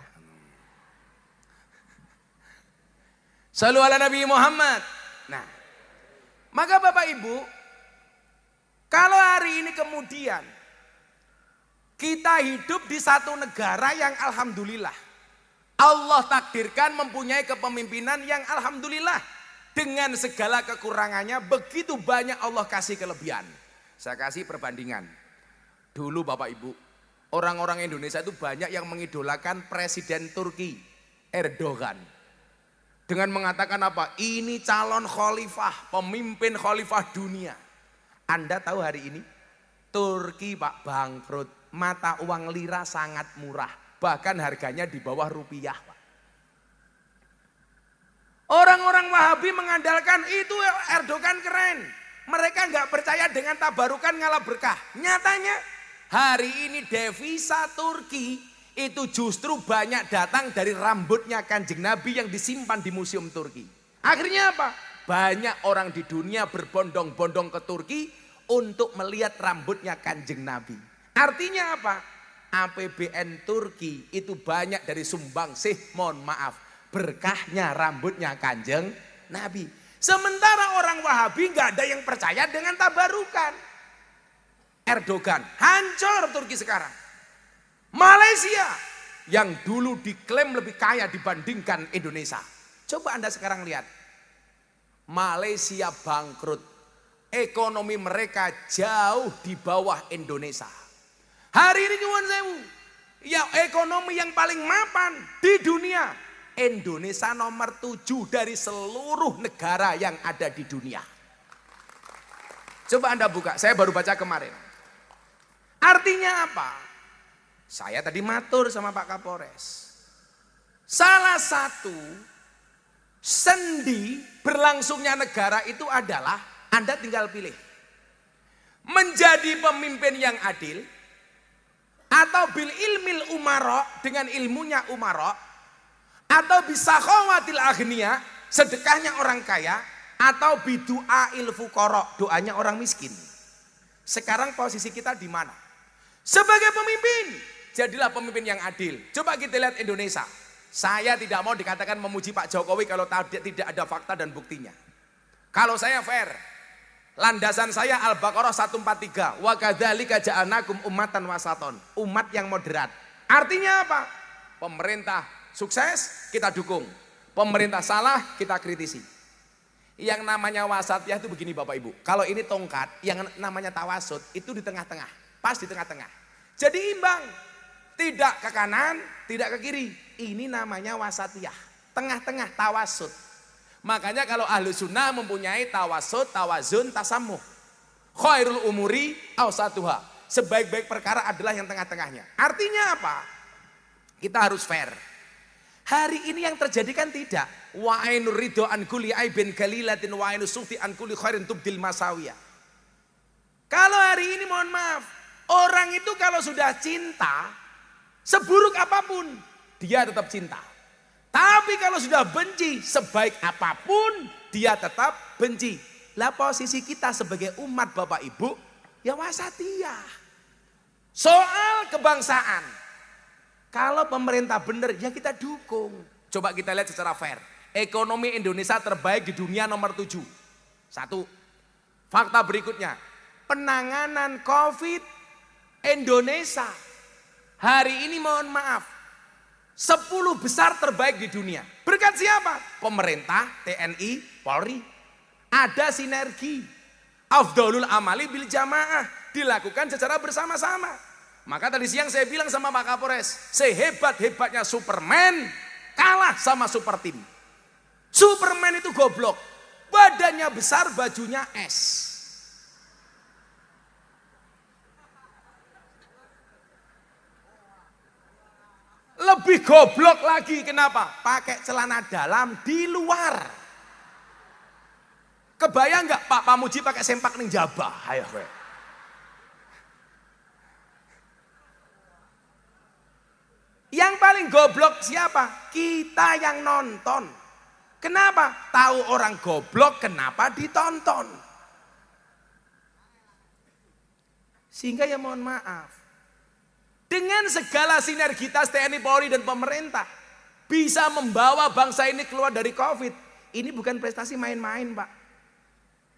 Shallu ala Nabi Muhammad. Nah, maka Bapak Ibu, kalau hari ini kemudian kita hidup di satu negara yang alhamdulillah Allah takdirkan mempunyai kepemimpinan yang alhamdulillah dengan segala kekurangannya begitu banyak Allah kasih kelebihan. Saya kasih perbandingan. Dulu Bapak Ibu, orang-orang Indonesia itu banyak yang mengidolakan Presiden Turki Erdogan. Dengan mengatakan apa? Ini calon khalifah, pemimpin khalifah dunia. Anda tahu hari ini Turki Pak bangkrut, mata uang lira sangat murah, bahkan harganya di bawah rupiah Pak. Orang-orang Wahabi mengandalkan itu Erdogan keren, mereka nggak percaya dengan tabarukan ngalah berkah. Nyatanya hari ini devisa Turki itu justru banyak datang dari rambutnya Kanjeng Nabi yang disimpan di museum Turki. Akhirnya apa? Banyak orang di dunia berbondong-bondong ke Turki untuk melihat rambutnya Kanjeng Nabi. Artinya apa? APBN Turki itu banyak dari sumbangsih, mohon maaf, berkahnya rambutnya Kanjeng Nabi. Sementara orang Wahabi nggak ada yang percaya dengan tabarukan. Erdogan, hancur Turki sekarang. Malaysia yang dulu diklaim lebih kaya dibandingkan Indonesia. Coba Anda sekarang lihat. Malaysia bangkrut. Ekonomi mereka jauh di bawah Indonesia. Hari ini nyuwun sewu. Ya ekonomi yang paling mapan di dunia. Indonesia nomor 7 dari seluruh negara yang ada di dunia. Coba Anda buka, saya baru baca kemarin. Artinya apa? Saya tadi matur sama Pak Kapolres. Salah satu sendi berlangsungnya negara itu adalah Anda tinggal pilih. Menjadi pemimpin yang adil atau bil ilmil umaro dengan ilmunya umaro atau bisa khawatil aghnia sedekahnya orang kaya atau bidu'a il fuqara doanya orang miskin. Sekarang posisi kita di mana? Sebagai pemimpin, jadilah pemimpin yang adil. Coba kita lihat Indonesia. Saya tidak mau dikatakan memuji Pak Jokowi kalau tidak ada fakta dan buktinya. Kalau saya fair, landasan saya Al-Baqarah 143. Wa kadzalika ja'alnakum ummatan wasaton. Umat yang moderat. Artinya apa? Pemerintah sukses, kita dukung. Pemerintah salah, kita kritisi. Yang namanya wasatiyah itu begini Bapak Ibu. Kalau ini tongkat, yang namanya tawasud itu di tengah-tengah. Pas di tengah-tengah. Jadi imbang. Tidak ke kanan, tidak ke kiri. Ini namanya wasatiyah. Tengah-tengah tawasud. Makanya kalau ahlu sunnah mempunyai tawasud, tawazun, tasamuh. Khairul umuri awsatuha. Sebaik-baik perkara adalah yang tengah-tengahnya. Artinya apa? Kita harus fair. Hari ini yang terjadi kan tidak. Wa ainur ridho an kulli aibin galilatin wa ainus sufi an kulli khairin tubdil masawiyah. Kalau hari ini mohon maaf, orang itu kalau sudah cinta, seburuk apapun dia tetap cinta. Tapi kalau sudah benci, sebaik apapun dia tetap benci. Lah posisi kita sebagai umat Bapak Ibu, ya wasatiyah. Soal kebangsaan, kalau pemerintah benar ya kita dukung. Coba kita lihat secara fair. Ekonomi Indonesia terbaik di dunia nomor 7. Satu. Fakta berikutnya. Penanganan COVID Indonesia. Hari ini mohon maaf. 10 besar terbaik di dunia. Berkat siapa? Pemerintah, TNI, Polri. Ada sinergi. Afdholul amali bil jamaah. Dilakukan secara bersama-sama. Maka tadi siang saya bilang sama Pak Kapolres, sehebat-hebatnya Superman kalah sama super tim. Superman itu goblok, badannya besar, bajunya es. Lebih goblok lagi, kenapa? Pakai celana dalam di luar. Kebayang nggak Pak Pamuji pakai sempak ning jabah? Ayo, yang paling goblok siapa? Kita yang nonton. Kenapa? Tahu orang goblok, kenapa ditonton? Sehingga ya mohon maaf. Dengan segala sinergitas TNI, Polri dan pemerintah. Bisa membawa bangsa ini keluar dari COVID. Ini bukan prestasi main-main Pak.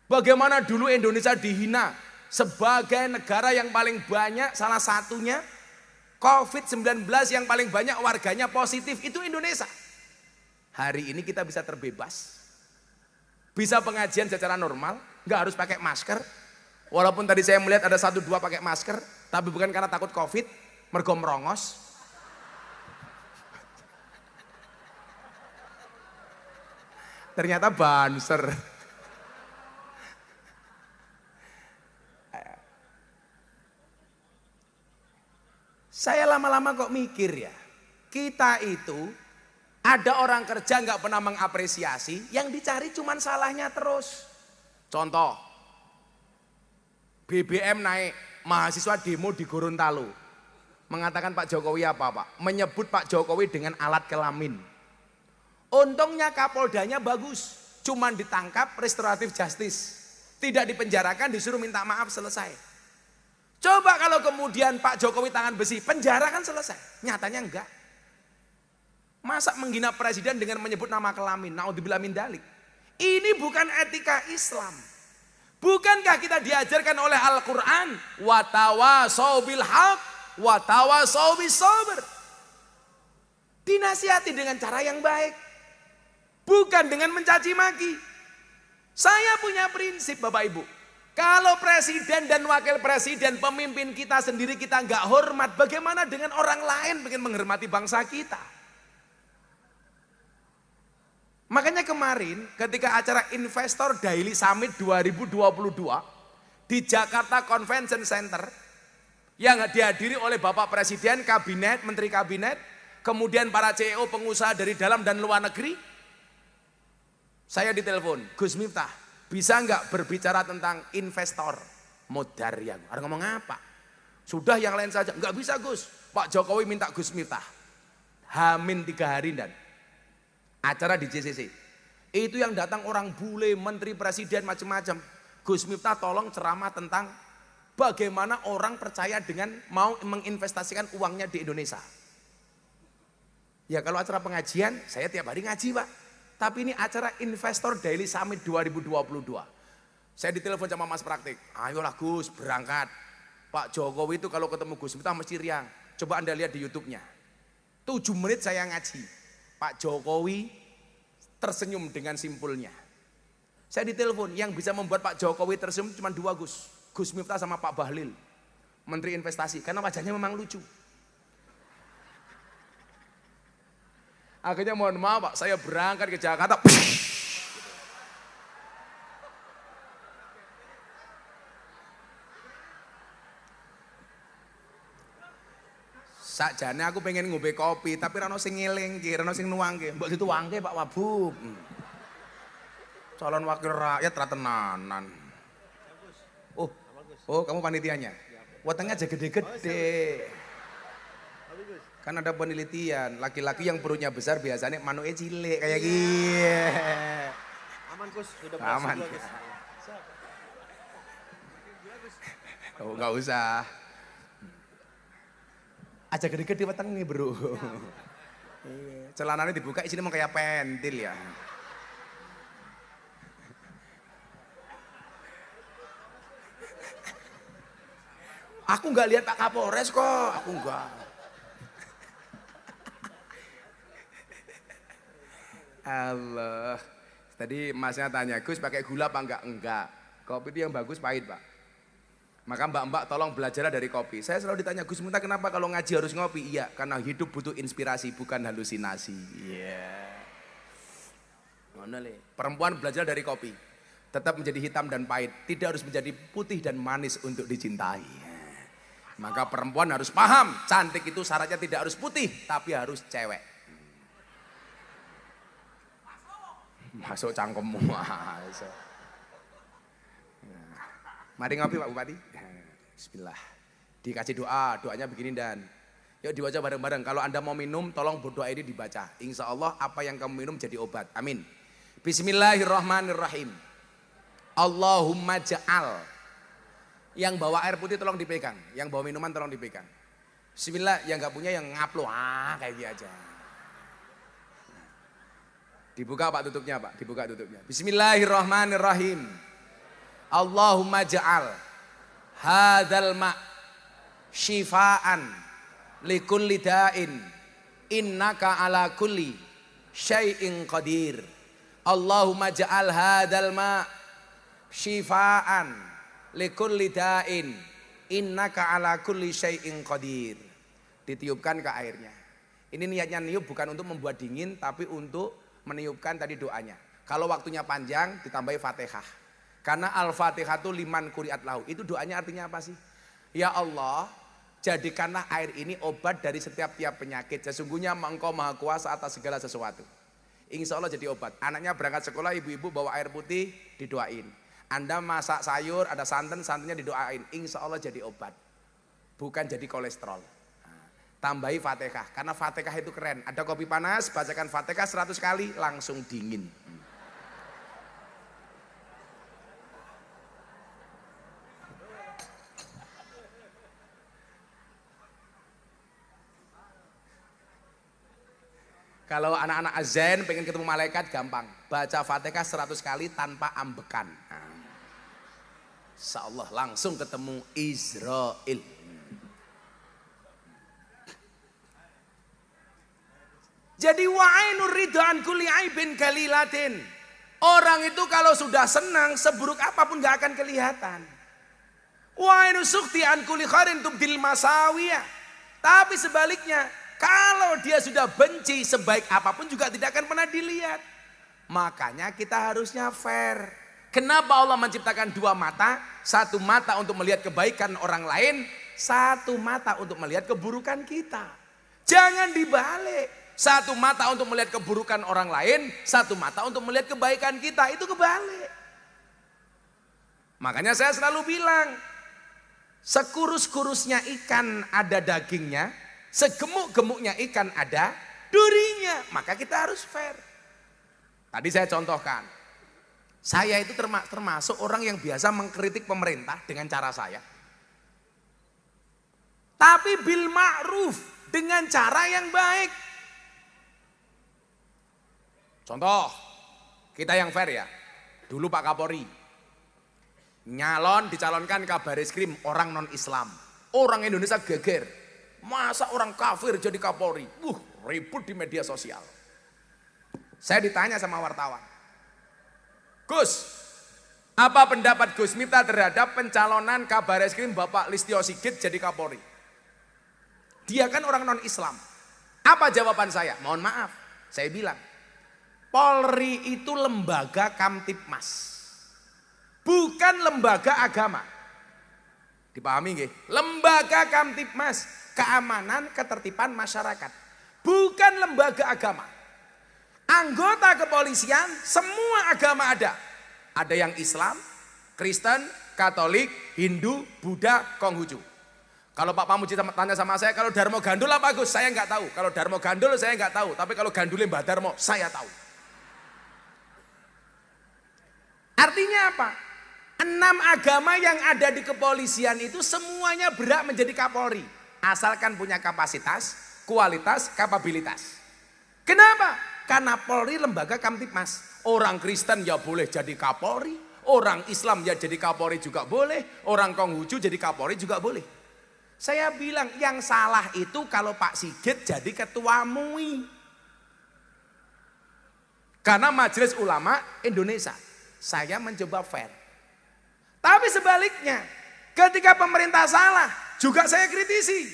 Bagaimana dulu Indonesia dihina. Sebagai negara yang paling banyak, salah satunya COVID-19 yang paling banyak warganya positif itu Indonesia. Hari ini kita bisa terbebas. Bisa pengajian secara normal, nggak harus pakai masker. Walaupun tadi saya melihat ada 1-2 pakai masker, tapi bukan karena takut COVID, mergo merongos. Ternyata banser. Saya lama-lama kok mikir ya, kita itu ada orang kerja nggak pernah mengapresiasi, yang dicari cuman salahnya terus. Contoh, BBM naik, mahasiswa demo di Gorontalo. Mengatakan Pak Jokowi apa Pak? Menyebut Pak Jokowi dengan alat kelamin. Untungnya Kapoldanya bagus, cuman ditangkap restoratif justice. Tidak dipenjarakan, disuruh minta maaf, selesai. Coba kalau kemudian Pak Jokowi tangan besi, penjara kan selesai. Nyatanya enggak. Masa menghina presiden dengan menyebut nama kelamin? Naudzubillah min dzalik. Ini bukan etika Islam. Bukankah kita diajarkan oleh Al-Quran? Wa tawasau bil haq, wa tawasau bis sabr. Dinasihati dengan cara yang baik. Bukan dengan mencaci maki. Saya punya prinsip Bapak Ibu. Kalau presiden dan wakil presiden, pemimpin kita sendiri kita nggak hormat, bagaimana dengan orang lain pengen menghormati bangsa kita? Makanya kemarin ketika acara Investor Daily Summit 2022 di Jakarta Convention Center yang dihadiri oleh Bapak Presiden, Kabinet, Menteri Kabinet, kemudian para CEO pengusaha dari dalam dan luar negeri, saya ditelepon, Gus Miftah, bisa nggak berbicara tentang investor? Modar ya, orang ngomong apa? Sudah yang lain saja, nggak bisa Gus. Pak Jokowi minta Gus Miftah. Hamin 3 hari dan acara di JCC. Itu yang datang orang bule, menteri, presiden, macam-macam. Gus Miftah tolong ceramah tentang bagaimana orang percaya dengan mau menginvestasikan uangnya di Indonesia. Ya kalau acara pengajian, saya tiap hari ngaji Pak. Tapi ini acara Investor Daily Summit 2022. Saya ditelepon sama Mas Praktik. Ayolah Gus, berangkat. Pak Jokowi itu kalau ketemu Gus Miftah mesti riang. Coba Anda lihat di YouTube-nya. 7 menit saya ngaji. Pak Jokowi tersenyum dengan simpulnya. Saya ditelepon, yang bisa membuat Pak Jokowi tersenyum cuma 2 Gus. Gus Miftah sama Pak Bahlil, Menteri Investasi, karena wajahnya memang lucu. Akhirnya mohon maaf Pak, saya berangkat ke Jakarta. Sakjane aku pengen ngombe kopi, tapi rano sing ngelingke, rano sing nuangke. Mbok dituangke Pak Wabub. Calon wakil rakyat ratenanan. Oh, kamu panitianya? Wetengnya aja gede-gede. Kan ada penelitian, laki-laki yang perutnya besar biasanya manuke cilik kayak gini. Aman Gus, sudah aman. Oh, enggak usah. Aja gede-gede weteng nih bro. Celananya dibuka isinya mau kayak pentil ya. Aku nggak lihat Pak Kapolres kok, aku nggak. Allah, tadi masnya tanya Gus pakai gula apa enggak? Enggak. Kopi itu yang bagus pahit Pak. Maka mbak-mbak tolong belajar dari kopi. Saya selalu ditanya, Gus Miftah kenapa kalau ngaji harus ngopi? Iya, karena hidup butuh inspirasi bukan halusinasi. Iya. Mana le? Perempuan belajar dari kopi. Tetap menjadi hitam dan pahit, tidak harus menjadi putih dan manis untuk dicintai. Maka perempuan harus paham, cantik itu syaratnya tidak harus putih, tapi harus cewek. Masuk cangkemmu. Mari ngopi Pak Bupati. Bismillah. Dikasih doa, doanya begini dan yuk dibaca bareng-bareng. Kalau Anda mau minum, tolong berdoa ini dibaca. Insya Allah apa yang kamu minum jadi obat. Amin. Bismillahirrahmanirrahim. Allahumma ja'al. Yang bawa air putih tolong dipegang. Yang bawa minuman tolong dipegang. Bismillah, yang gak punya yang ngaplo. Kayak gini aja. Dibuka Pak tutupnya Pak, dibuka tutupnya. Bismillahirrahmanirrahim. Allahumma ja'al hadzal ma' syifaan likulli da'in innaka ala kulli syai'in qadir. Allahumma ja'al hadzal ma' syifaan likulli da'in innaka ala kulli syai'in qadir. Ditiupkan ke airnya. Ini niatnya niup bukan untuk membuat dingin tapi untuk meniupkan tadi doanya. Kalau waktunya panjang ditambahi Fatihah. Karena Al-Fatihah itu liman kuriat lahu. Itu doanya artinya apa sih? Ya Allah, jadikanlah air ini obat dari setiap tiap penyakit. Sesungguhnya Engkau Maha Kuasa atas segala sesuatu. Insya Allah jadi obat. Anaknya berangkat sekolah, ibu-ibu bawa air putih, didoain. Anda masak sayur, ada santan, santannya didoain. Insya Allah jadi obat. Bukan jadi kolesterol. Tambahi Fatihah, karena Fatihah itu keren. Ada kopi panas, bacakan Fatihah 100 kali, langsung dingin. Kalau anak-anak azan pengen ketemu malaikat gampang. Baca Fatihah 100 kali tanpa ambekan. Insya Allah langsung ketemu Israel. Jadi wa'ainur ridhaan kulli aibin kalilatin. Orang itu kalau sudah senang, seburuk apapun gak akan kelihatan. Wa'ainu sukti an kulli khairin tubdil masawiyah. Tapi sebaliknya, kalau dia sudah benci, sebaik apapun juga tidak akan pernah dilihat. Makanya kita harusnya fair. Kenapa Allah menciptakan dua mata? Satu mata untuk melihat kebaikan orang lain, satu mata untuk melihat keburukan kita. Jangan dibalik. Satu mata untuk melihat keburukan orang lain, satu mata untuk melihat kebaikan kita. Itu kebalik. Makanya saya selalu bilang, sekurus-kurusnya ikan ada dagingnya, segemuk-gemuknya ikan ada durinya. Maka kita harus fair. Tadi saya contohkan, saya itu termasuk orang yang biasa mengkritik pemerintah dengan cara saya. Tapi bil ma'ruf, dengan cara yang baik. Contoh, kita yang fair ya. Dulu Pak Kapolri dicalonkan Kabareskrim orang non-Islam. Orang Indonesia geger. Masa orang kafir jadi Kapolri? Ribut di media sosial. Saya ditanya sama wartawan. Gus, apa pendapat Gus Miftah terhadap pencalonan Kabareskrim Bapak Listio Sigit jadi Kapolri? Dia kan orang non-Islam. Apa jawaban saya? Mohon maaf, saya bilang, Polri itu lembaga Kamtibmas, bukan lembaga agama. Dipahami nggih? Lembaga Kamtibmas, keamanan ketertiban masyarakat, bukan lembaga agama. Anggota kepolisian semua agama ada. Ada yang Islam, Kristen, Katolik, Hindu, Buddha, Konghucu. Kalau Pak Pamuji tanya sama saya, kalau Darmo Gandul apa Gus? Saya nggak tahu. Kalau Darmo Gandul saya nggak tahu. Tapi kalau Gandulnya Mbah Darmo, saya tahu. Artinya apa? 6 agama yang ada di kepolisian itu semuanya berhak menjadi Kapolri. Asalkan punya kapasitas, kualitas, kapabilitas. Kenapa? Karena Polri lembaga Kamtibmas. Orang Kristen ya boleh jadi Kapolri. Orang Islam ya jadi Kapolri juga boleh. Orang Konghucu jadi Kapolri juga boleh. Saya bilang yang salah itu kalau Pak Sigit jadi ketua MUI. Karena Majelis Ulama Indonesia. Saya mencoba fair. Tapi sebaliknya, ketika pemerintah salah, juga saya kritisi.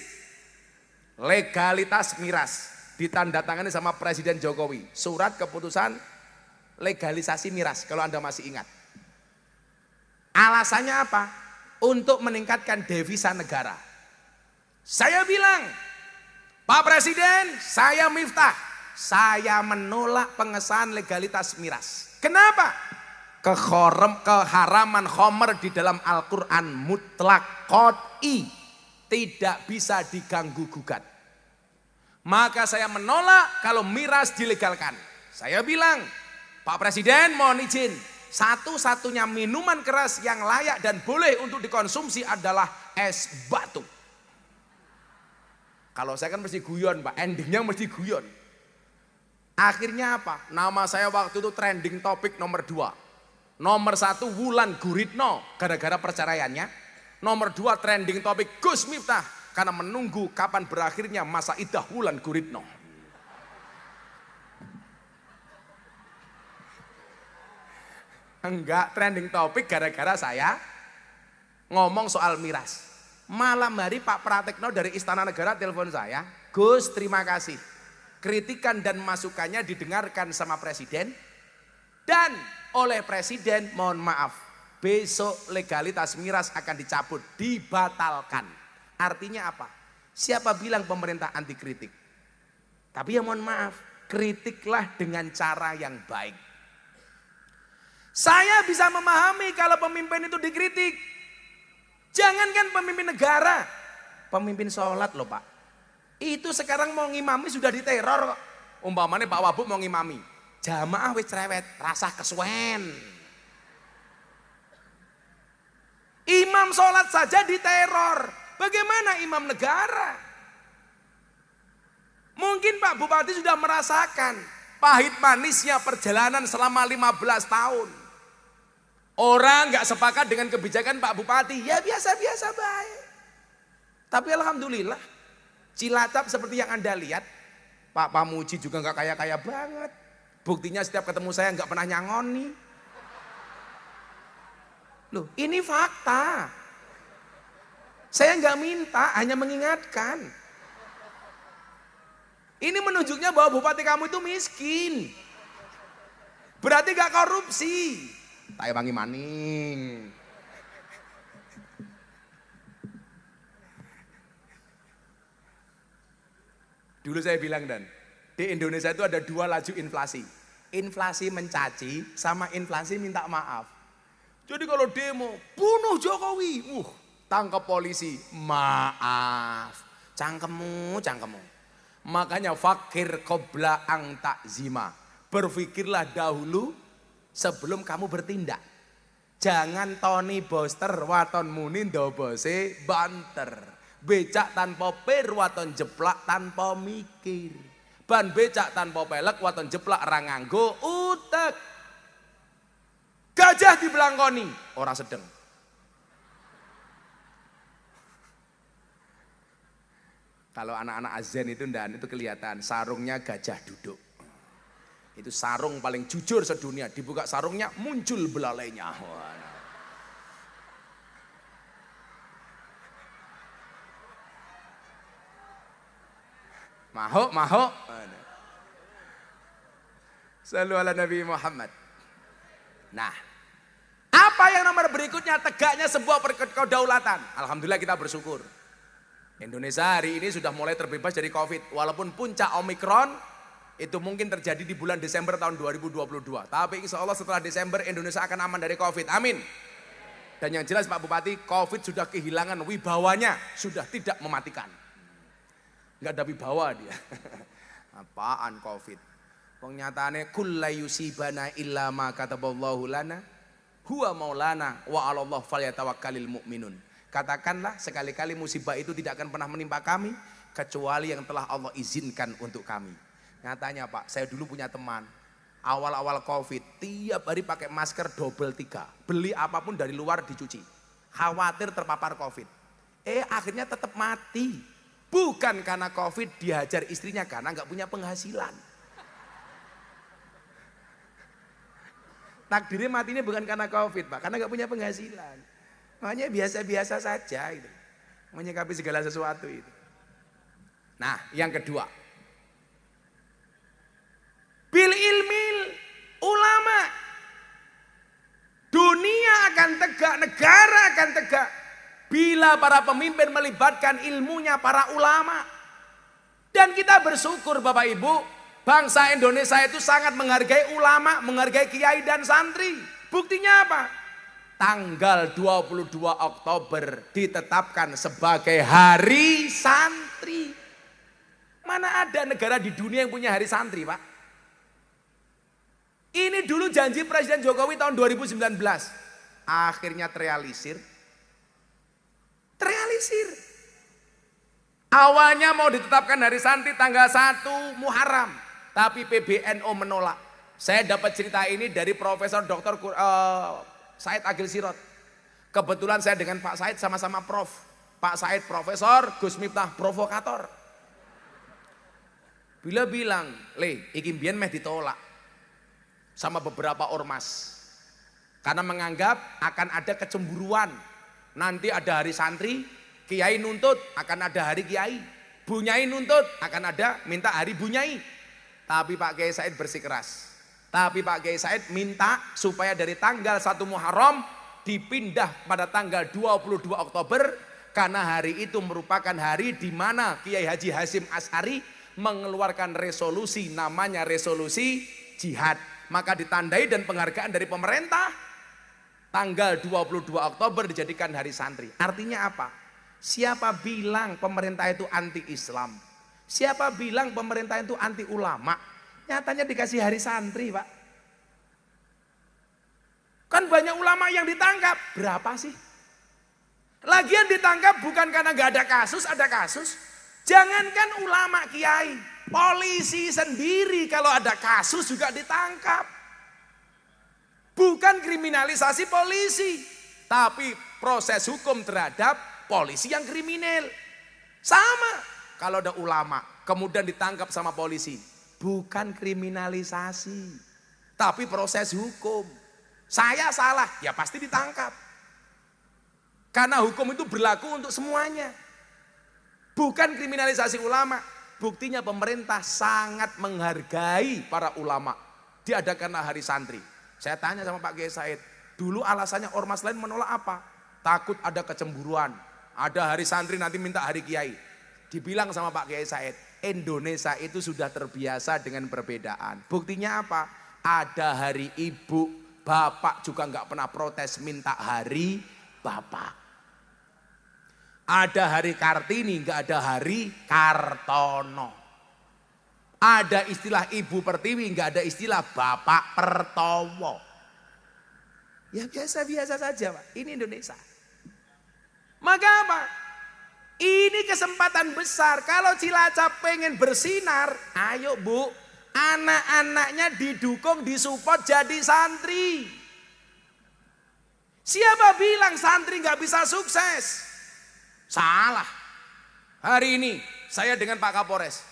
Legalitas miras ditandatangani sama Presiden Jokowi. Surat keputusan legalisasi miras, kalau Anda masih ingat. Alasannya apa? Untuk meningkatkan devisa negara. Saya bilang, Pak Presiden, saya Miftah, saya menolak pengesahan legalitas miras. Kenapa? Keharaman khomer di dalam Al-Quran mutlak qot'i, tidak bisa diganggu gugat. Maka saya menolak kalau miras dilegalkan. Saya bilang, Pak Presiden mohon izin, satu-satunya minuman keras yang layak dan boleh untuk dikonsumsi adalah es batu. Kalau saya kan mesti guyon Pak, endingnya mesti guyon. Akhirnya apa? Nama saya waktu itu trending topik nomor 2. Nomor 1 Wulan Guritno gara-gara perceraiannya. Nomor 2 trending topik Gus Miftah karena menunggu kapan berakhirnya masa iddah Wulan Guritno. Enggak, trending topik gara-gara saya ngomong soal miras. Malam hari Pak Pratekno dari Istana Negara telepon saya, Gus terima kasih. Kritikan dan masukannya didengarkan sama Presiden. Dan oleh Presiden mohon maaf, besok legalitas miras akan dicabut, dibatalkan. Artinya apa? Siapa bilang pemerintah anti kritik? Tapi ya mohon maaf, kritiklah dengan cara yang baik. Saya bisa memahami kalau pemimpin itu dikritik. Jangankan pemimpin negara, pemimpin sholat loh Pak. Itu sekarang mau ngimami sudah diteror kok. Umpamanya Pak Wabuk mau ngimami. Jamaah wis cerewet, rasa kesuwen. Imam sholat saja diteror. Bagaimana imam negara? Mungkin Pak Bupati sudah merasakan pahit manisnya perjalanan selama 15 tahun. Orang gak sepakat dengan kebijakan Pak Bupati, ya biasa-biasa baik. Tapi alhamdulillah, Cilacap seperti yang Anda lihat, Pak Pamuji juga nggak kaya-kaya banget. Buktinya setiap ketemu saya nggak pernah nyangoni. Loh, ini fakta. Saya nggak minta, hanya mengingatkan. Ini menunjuknya bahwa bupati kamu itu miskin. Berarti gak korupsi. Tai wangi maning. Dulu saya bilang Dan, di Indonesia itu ada dua laju inflasi. Inflasi mencaci sama inflasi minta maaf. Jadi kalau demo, bunuh Jokowi. Tangkap polisi, maaf. Cangkemmu. Makanya fakir qobla ang takzima. Berpikirlah dahulu sebelum kamu bertindak. Jangan Tony Boster waton muni ndobose banter. Becak tanpa pir waton jeplak tanpa mikir. Ban becak tanpa pelek waton jeplak ra nganggo utek. Gajah dibelangkoni, orang sedeng. Kalau anak-anak azan itu ndan itu kelihatan sarungnya gajah duduk. Itu sarung paling jujur sedunia. Dibuka sarungnya muncul belalainya. Mahok. Sallu ala Nabi Muhammad. Nah, apa yang nomor berikutnya? Tegaknya sebuah kedaulatan. Alhamdulillah kita bersyukur. Indonesia hari ini sudah mulai terbebas dari Covid. Walaupun puncak Omikron itu mungkin terjadi di bulan Desember tahun 2022. Tapi insya Allah setelah Desember Indonesia akan aman dari Covid. Amin. Dan yang jelas Pak Bupati, Covid sudah kehilangan wibawanya. Sudah tidak mematikan. Enggak ada wibawa dia. Apaan Covid? Pengyataannya kulla yusibana illa ma kataballahu lana huwa maulana wa 'alallah falyatawakkalul mu'minun. Katakanlah sekali-kali musibah itu tidak akan pernah menimpa kami kecuali yang telah Allah izinkan untuk kami. Nyatanya Pak, saya dulu punya teman awal-awal Covid tiap hari pakai masker double 3. Beli apapun dari luar dicuci. Khawatir terpapar Covid. Akhirnya tetap mati. Bukan karena Covid dihajar istrinya karena nggak punya penghasilan. Takdirnya matinya bukan karena Covid Pak, karena nggak punya penghasilan. Makanya biasa-biasa saja itu. Menyikapi segala sesuatu itu. Nah, yang kedua. Bil ilmil ulama. Dunia akan tegak, negara akan tegak. Bila para pemimpin melibatkan ilmunya para ulama. Dan kita bersyukur Bapak Ibu, bangsa Indonesia itu sangat menghargai ulama, menghargai kiai dan santri. Buktinya apa? Tanggal 22 Oktober ditetapkan sebagai hari santri. Mana ada negara di dunia yang punya hari santri Pak? Ini dulu janji Presiden Jokowi tahun 2019. Akhirnya terrealisir. Awalnya mau ditetapkan hari santri tanggal 1 Muharram. Tapi PBNU menolak. Saya dapat cerita ini dari Profesor Dr. Said Agil Sirot. Kebetulan saya dengan Pak Said sama-sama prof. Pak Said profesor, Gus Miftah provokator. Bila bilang, iki mbiyen meh ditolak sama beberapa ormas. Karena menganggap akan ada kecemburuan. Nanti ada hari santri, kiai nuntut akan ada hari kiai. Bunyai nuntut akan ada minta hari bunyai. Tapi Pak Kiai Said bersikeras. Tapi Pak Kiai Said minta supaya dari tanggal 1 Muharram dipindah pada tanggal 22 Oktober. Karena hari itu merupakan hari di mana Kiai Haji Hasyim Asy'ari mengeluarkan resolusi, namanya resolusi jihad. Maka ditandai dan penghargaan dari pemerintah, tanggal 22 Oktober dijadikan hari santri. Artinya apa? Siapa bilang pemerintah itu anti Islam? Siapa bilang pemerintah itu anti ulama? Nyatanya dikasih hari santri Pak. Kan banyak ulama yang ditangkap. Berapa sih? Lagian ditangkap bukan karena gak ada kasus, ada kasus. Jangankan ulama kiai, polisi sendiri kalau ada kasus juga ditangkap. Bukan kriminalisasi polisi, tapi proses hukum terhadap polisi yang kriminal. Sama kalau ada ulama, kemudian ditangkap sama polisi. Bukan kriminalisasi, tapi proses hukum. Saya salah, ya pasti ditangkap. Karena hukum itu berlaku untuk semuanya. Bukan kriminalisasi ulama. Buktinya pemerintah sangat menghargai para ulama. Diadakanlah hari santri. Saya tanya sama Pak Kiai Said, dulu alasannya ormas lain menolak apa? Takut ada kecemburuan. Ada hari santri nanti minta hari kiai. Dibilang sama Pak Kiai Said, Indonesia itu sudah terbiasa dengan perbedaan. Buktinya apa? Ada hari ibu, bapak juga nggak pernah protes minta hari bapak. Ada hari Kartini, nggak ada hari Kartono. Ada istilah Ibu Pertiwi, nggak ada istilah Bapak Pertowo. Ya biasa-biasa saja Pak, ini Indonesia. Maka apa? Ini kesempatan besar, kalau Cilacap pengen bersinar, ayo Bu, anak-anaknya didukung, disupport jadi santri. Siapa bilang santri nggak bisa sukses? Salah. Hari ini saya dengan Pak Kapolres,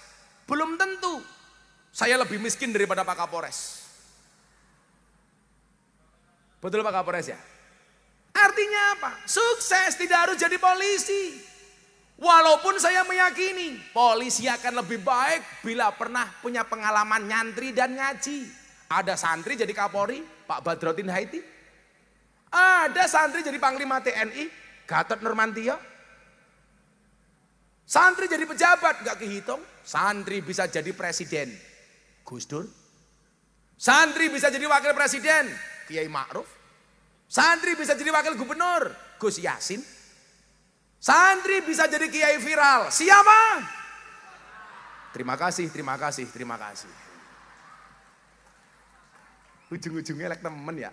belum tentu saya lebih miskin daripada Pak Kapolres. Betul Pak Kapolres ya? Artinya apa? Sukses tidak harus jadi polisi. Walaupun saya meyakini polisi akan lebih baik bila pernah punya pengalaman nyantri dan ngaji. Ada santri jadi Kapolri, Pak Badrodin Haiti. Ada santri jadi Panglima TNI, Gatot Nurmantio. Santri jadi pejabat gak kehitung. Santri bisa jadi presiden, Gus Dur. Santri bisa jadi wakil presiden, Kiai Ma'ruf. Santri bisa jadi wakil gubernur, Gus Yasin. Santri bisa jadi kiai viral, siapa? Terima kasih, terima kasih, terima kasih. Ujung-ujungnya like temen ya.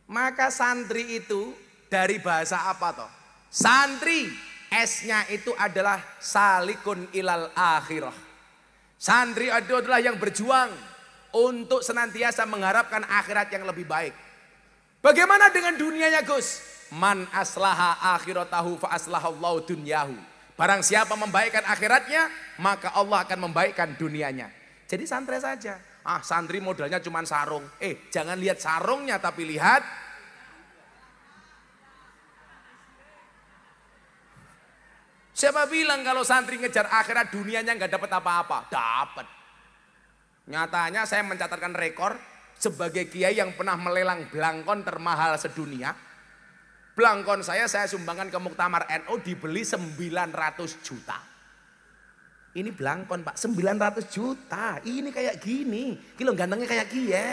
Maka santri itu dari bahasa apa toh? Santri, S-nya itu adalah salikun ilal akhirah. Santri itu adalah yang berjuang untuk senantiasa mengharapkan akhirat yang lebih baik. Bagaimana dengan dunianya Gus? Man aslaha akhiratahu fa aslahallahu dunyahu. Barang siapa membaikkan akhiratnya, maka Allah akan membaikkan dunianya. Jadi santai saja. Ah, santri modalnya cuma sarung. Jangan lihat sarungnya tapi lihat. Siapa bilang kalau santri ngejar akhirat dunianya nggak dapat apa-apa? Dapat. Nyatanya saya mencatatkan rekor sebagai kiai yang pernah melelang blangkon termahal sedunia. Blangkon saya sumbangkan ke Muktamar NU dibeli 900 juta. Ini blangkon Pak, 900 juta. Ini kayak gini. Kilo gantengnya kayak kie.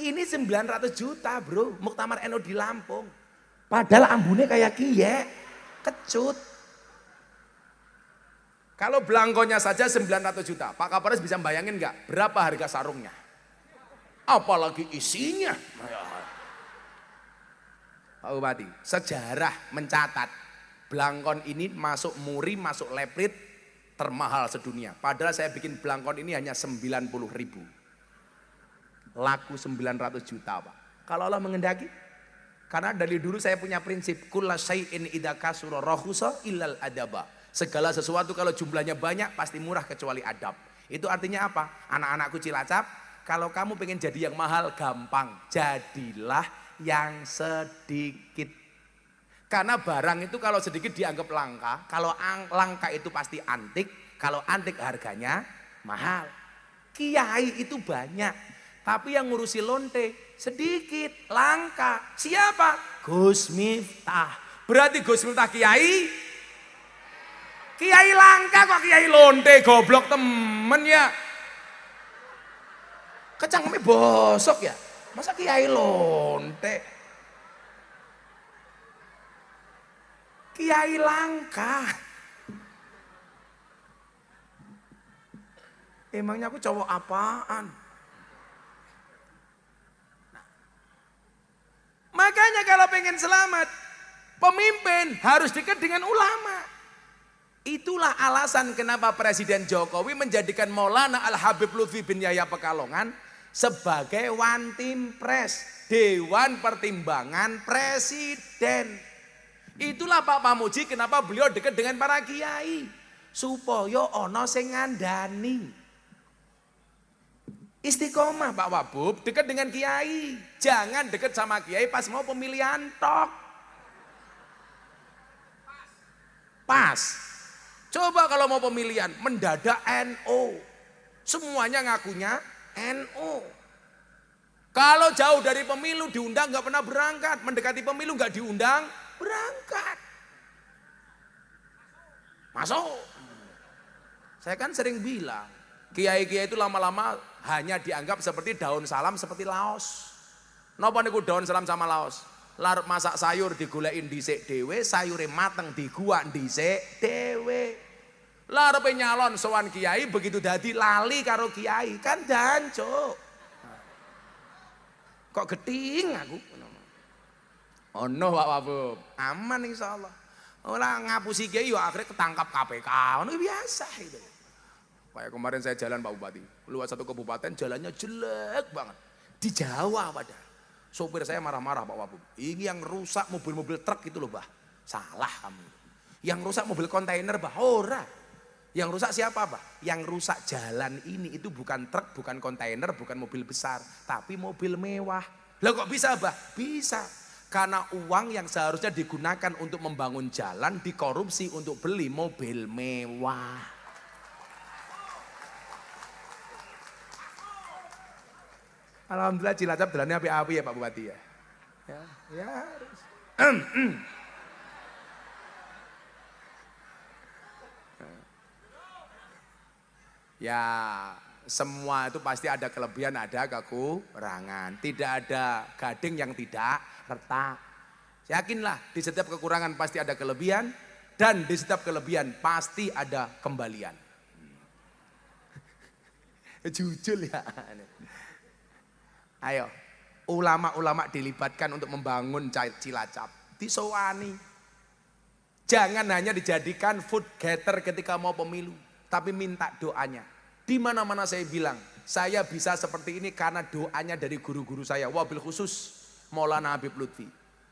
Ini 900 juta bro, Muktamar NU di Lampung. Padahal ambune kayak kie, kecut. Kalau blangkonnya saja 900 juta, Pak Kapolres bisa bayangin nggak berapa harga sarungnya? Apalagi isinya. Pak Bupati, sejarah mencatat blangkon ini masuk muri, masuk leprit termahal sedunia. Padahal saya bikin blangkon ini hanya 90.000. Laku 900 juta Pak. Kalau Allah mengendaki, karena dari dulu saya punya prinsip kulla syai'in idza kasura rakhusa illal adaba. Segala sesuatu kalau jumlahnya banyak pasti murah kecuali adab. Itu artinya apa? Anak-anakku Cilacap, kalau kamu pengen jadi yang mahal gampang, jadilah yang sedikit. Karena barang itu kalau sedikit dianggap langka, kalau langka itu pasti antik, kalau antik harganya mahal. Kiai itu banyak, tapi yang ngurusi lonte sedikit, langka. Siapa? Gus Miftah. Berarti Gus Miftah kiai? Kiai langka kok kiai lonte, goblok temen ya. Kecangkemnya bosok ya, masa kiai lonte? Kiai langka. Emangnya aku cowok apaan? Nah, makanya kalau pengen selamat, pemimpin harus dekat dengan ulama. Itulah alasan kenapa Presiden Jokowi menjadikan Maulana Al-Habib Lutfi bin Yahya Pekalongan sebagai One Team Press, Dewan Pertimbangan Presiden. Itulah Pak Pamuji kenapa beliau dekat dengan para kiai. Supaya ono sing ngandani. Istiqomah Pak Wabub, dekat dengan kiai. Jangan dekat sama kiai pas mau pemilihan tok. Pas. Coba kalau mau pemilihan mendadak NO. Semuanya ngakunya NO. Kalau jauh dari pemilu diundang nggak pernah berangkat. Mendekati pemilu nggak diundang, berangkat. Masuk. Saya kan sering bilang, kiai-kiai itu lama-lama hanya dianggap seperti daun salam, seperti laos. Napa niku daun salam sama laos? Larut masak sayur digolekin dhisik dhewe, sayure mateng diguak dhisik dhewe. Larepe nyalon sowan kiai begitu dadi lali karo kiai, kan dancuk. Kok geting aku? Oh no Pak Wabub, aman insyaallah. Ora ngapusi kiai yo akhirnya ketangkap KPK, ono biasa itu. Kayak kemarin saya jalan Pak Bupati, luar satu kabupaten jalannya jelek banget. Di Jawa padahal. Sopir saya marah-marah Pak Wabub. Ini yang rusak mobil-mobil truk itu loh Bah. Salah kamu. Yang rusak mobil kontainer Bah, ora. Yang rusak siapa Bah? Yang rusak jalan ini itu bukan truk, bukan kontainer, bukan mobil besar. Tapi mobil mewah. Lah kok bisa Bah? Bisa. Karena uang yang seharusnya digunakan untuk membangun jalan dikorupsi untuk beli mobil mewah. Alhamdulillah Cilacap jalannya api-api ya Pak Bupati ya. Ya harus. Ya semua itu pasti ada kelebihan, ada kekurangan. Tidak ada gading yang tidak retak. Yakinlah di setiap kekurangan pasti ada kelebihan. Dan di setiap kelebihan pasti ada kembalian. Jujur ya. Ayo, ulama-ulama dilibatkan untuk membangun Cilacap. Disowani. Jangan hanya dijadikan food getter ketika mau pemilu. Tapi minta doanya. Di mana-mana saya bilang, saya bisa seperti ini karena doanya dari guru-guru saya. Wabil khusus Maulana Habib Lutfi.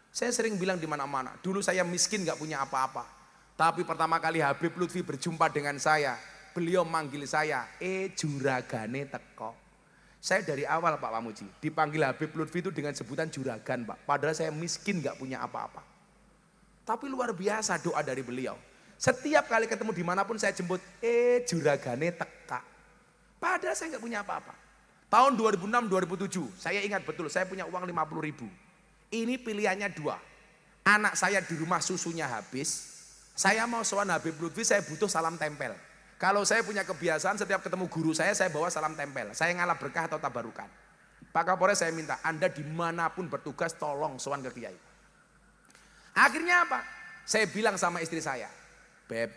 Saya sering bilang di mana-mana. Dulu saya miskin gak punya apa-apa. Tapi pertama kali Habib Lutfi berjumpa dengan saya. Beliau manggil saya, juragane teko. Saya dari awal Pak Pamuji dipanggil Habib Lutfi itu dengan sebutan juragan Pak. Padahal saya miskin gak punya apa-apa. Tapi luar biasa doa dari beliau. Setiap kali ketemu dimanapun saya jemput, juragane teka. Padahal saya gak punya apa-apa. Tahun 2006-2007 saya ingat betul saya punya uang 50 ribu. Ini pilihannya dua. Anak saya di rumah susunya habis. Saya mau sowan Habib Lutfi, saya butuh salam tempel. Kalau saya punya kebiasaan setiap ketemu guru saya bawa salam tempel. Saya ngalah berkah atau tabarukan. Pak Kapolres saya minta, Anda dimanapun bertugas tolong sowan ke kiai. Akhirnya apa? Saya bilang sama istri saya, Beb,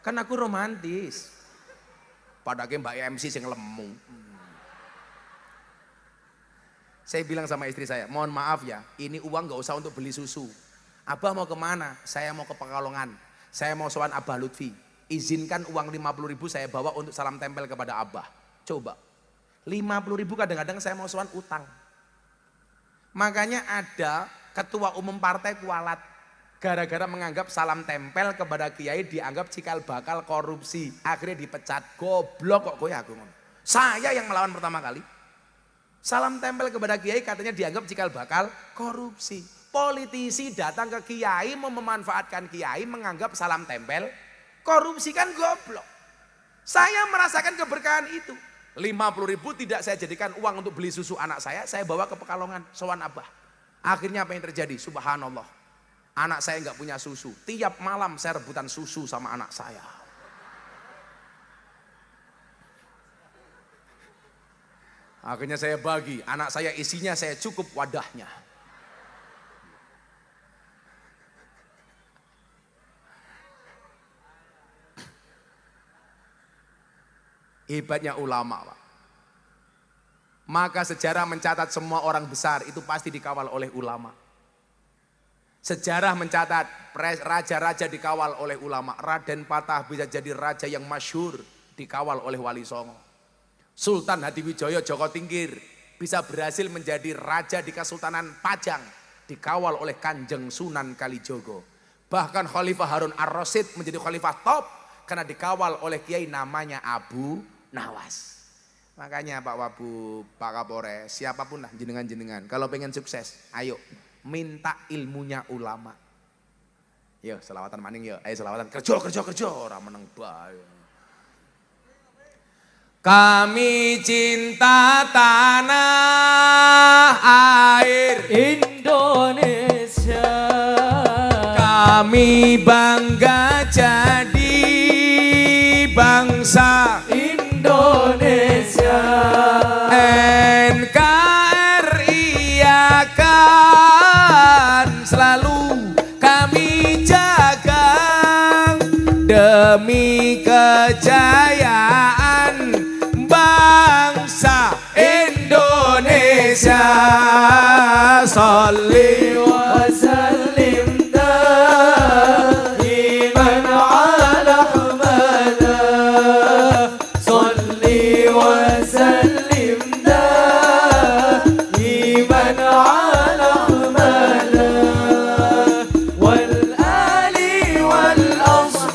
kan aku romantis. Padahal Mbak MC sing lemu. Saya bilang sama istri saya, mohon maaf ya, ini uang gak usah untuk beli susu. Abah mau kemana? Saya mau ke Pekalongan. Saya mau sowan Abah Lutfi. Izinkan uang 50 ribu saya bawa untuk salam tempel kepada Abah. Coba. 50 ribu kadang-kadang saya mau sowan utang. Makanya ada ketua umum partai kualat. Gara-gara menganggap salam tempel kepada kiai dianggap cikal bakal korupsi. Akhirnya dipecat. Goblok kok kowe aku ngono. Saya yang melawan pertama kali. Salam tempel kepada kiai katanya dianggap cikal bakal korupsi. Politisi datang ke kiai mau memanfaatkan kiai menganggap salam tempel korupsi, kan goblok. Saya merasakan keberkahan itu. 50 ribu tidak saya jadikan uang untuk beli susu anak saya bawa ke Pekalongan sowan Abah. Akhirnya apa yang terjadi? Subhanallah. Anak saya nggak punya susu. Tiap malam saya rebutan susu sama anak saya. Akhirnya saya bagi, anak saya isinya saya cukup wadahnya. Hebatnya ulama Pak. Maka sejarah mencatat semua orang besar itu pasti dikawal oleh ulama. Sejarah mencatat raja-raja dikawal oleh ulama. Raden Patah bisa jadi raja yang masyhur dikawal oleh Wali Songo. Sultan Hadiwijaya Joko Tingkir bisa berhasil menjadi raja di Kesultanan Pajang dikawal oleh Kanjeng Sunan Kalijogo. Bahkan Khalifah Harun Ar-Rasyid menjadi khalifah top karena dikawal oleh kiai namanya Abu Nawas. Makanya Pak Wabu, Pak Kapolres, siapapun lah jenengan-jenengan kalau pengen sukses, ayo minta ilmunya ulama. Yo selawatan maning yo, ayo selawatan kerja orang meneng bae. Kami cinta tanah air Indonesia. Kami bangga jadi bangsa Indonesia. NKRI akan selalu kami jaga demi kejayaan bangsa Indonesia. Sholli wa وسلم دائما على أحمد. صلي وسلم دائما على أحمد والآل والأصحاب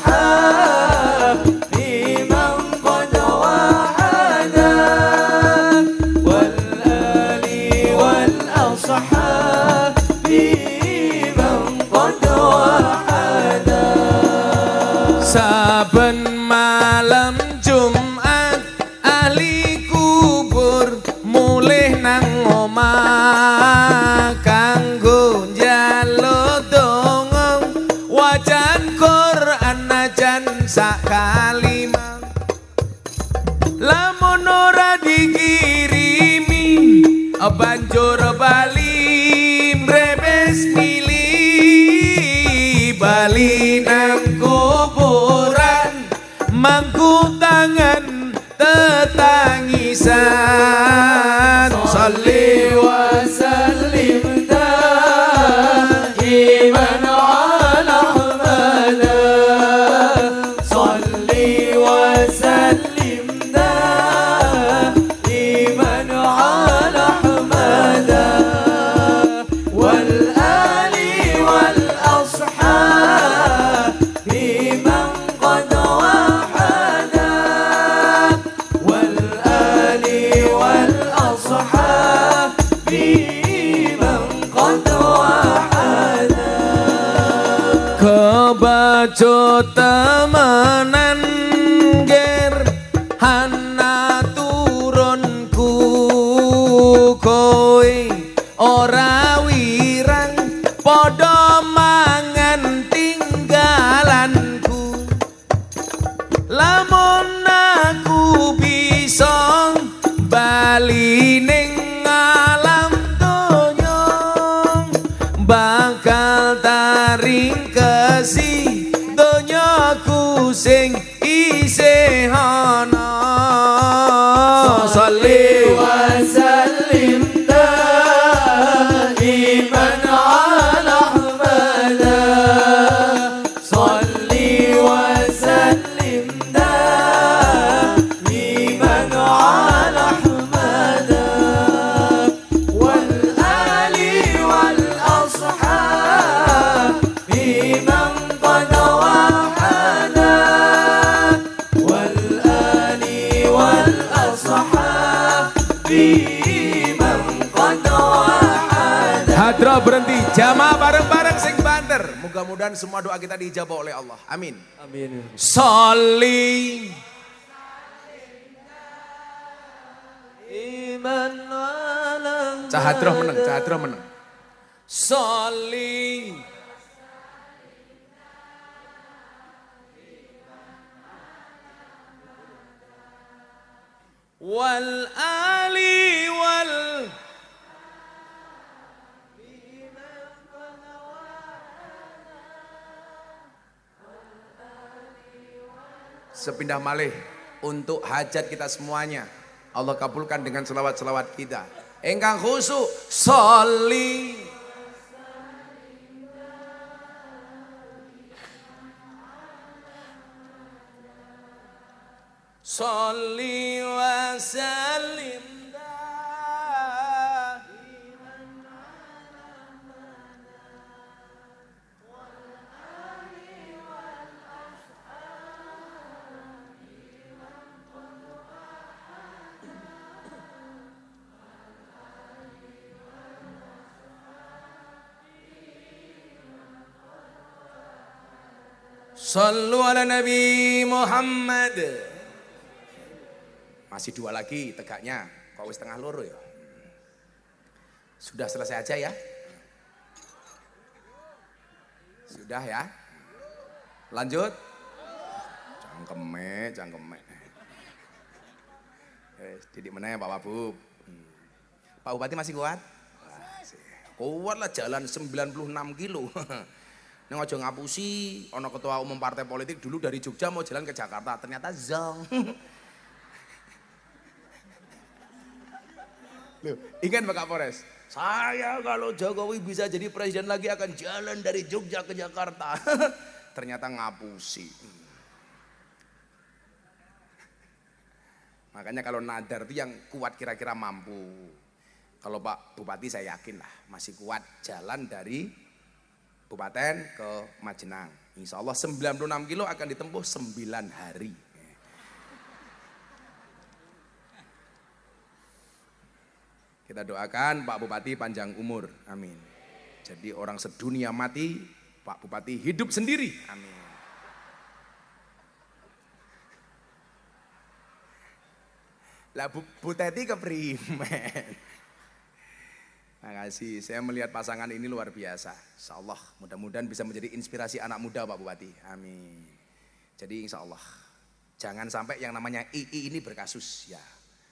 لمن قد وحدا والآل والأصحاب لمن قد وحدا. Saben malam Jumat ahli kubur mulih nang omah kanggo njaluk donga wacan Quran najan sak kalimah. Lamun ora dikirimi banjur bali mrebes milih bali nang kuburan mangku tangan tetangisan. Sholli وسلم دائما على أحمد. صلي وسلم دائما على أحمد والآل والأصحاب لمن قد وحدا والآل والأصحاب لمن قد وحدا. kebacut temenan ger hana turunku kowe ora wirang padha mangan tinggalanku. Lamun aku bisa bali ning alam donya bakal taring kesi donyaku sing isih ana. Sholli وسلم دائما على أحمد. صلي وسلم دائما على أحمد والآل والأصحاب لمن قد وحدا والآل والأصحاب لمن قد وحدا. Hadra berhenti, jamaah bareng-bareng sing banter. Mudah-mudahan semua doa kita dijabah oleh Allah. Amin. Amin. Sholli Iman ala Cahadra menang, Cahadra menang. Sholli wal ali wal sepindah malih untuk hajat kita semuanya. Allah kabulkan dengan selawat-selawat kita. Engkang khusyuk sholli Sholli wa sallim Sallu ala Nabi Muhammad. Masih 2 lagi tegaknya. Kok wis tengah loro ya? Sudah selesai aja ya? Sudah ya? Lanjut? Cangkeme. Didik meneh Pak Wabub. Pak Bupati masih kuat? Kuat lah, jalan 96 kilo. Neng ojo ngapusi, ono ketua umum partai politik dulu dari Jogja mau jalan ke Jakarta, ternyata zong. Loh, ingat Pak Kapolres? Saya kalau Jokowi bisa jadi presiden lagi akan jalan dari Jogja ke Jakarta. Ternyata ngapusi. Makanya kalau nadar itu yang kuat kira-kira mampu. Kalau Pak Bupati saya yakin lah masih kuat jalan dari Kabupaten ke Majenang. Insya Allah 96 kilo akan ditempuh 9 hari. Kita doakan Pak Bupati panjang umur. Amin. Jadi orang sedunia mati, Pak Bupati hidup sendiri. Amin. Lah Bu Teti keprimen. Makasih, saya melihat pasangan ini luar biasa. Insya Allah, mudah-mudahan bisa menjadi inspirasi anak muda Pak Bupati. Amin. Jadi insya Allah, jangan sampai yang namanya II ini berkasus. Ya,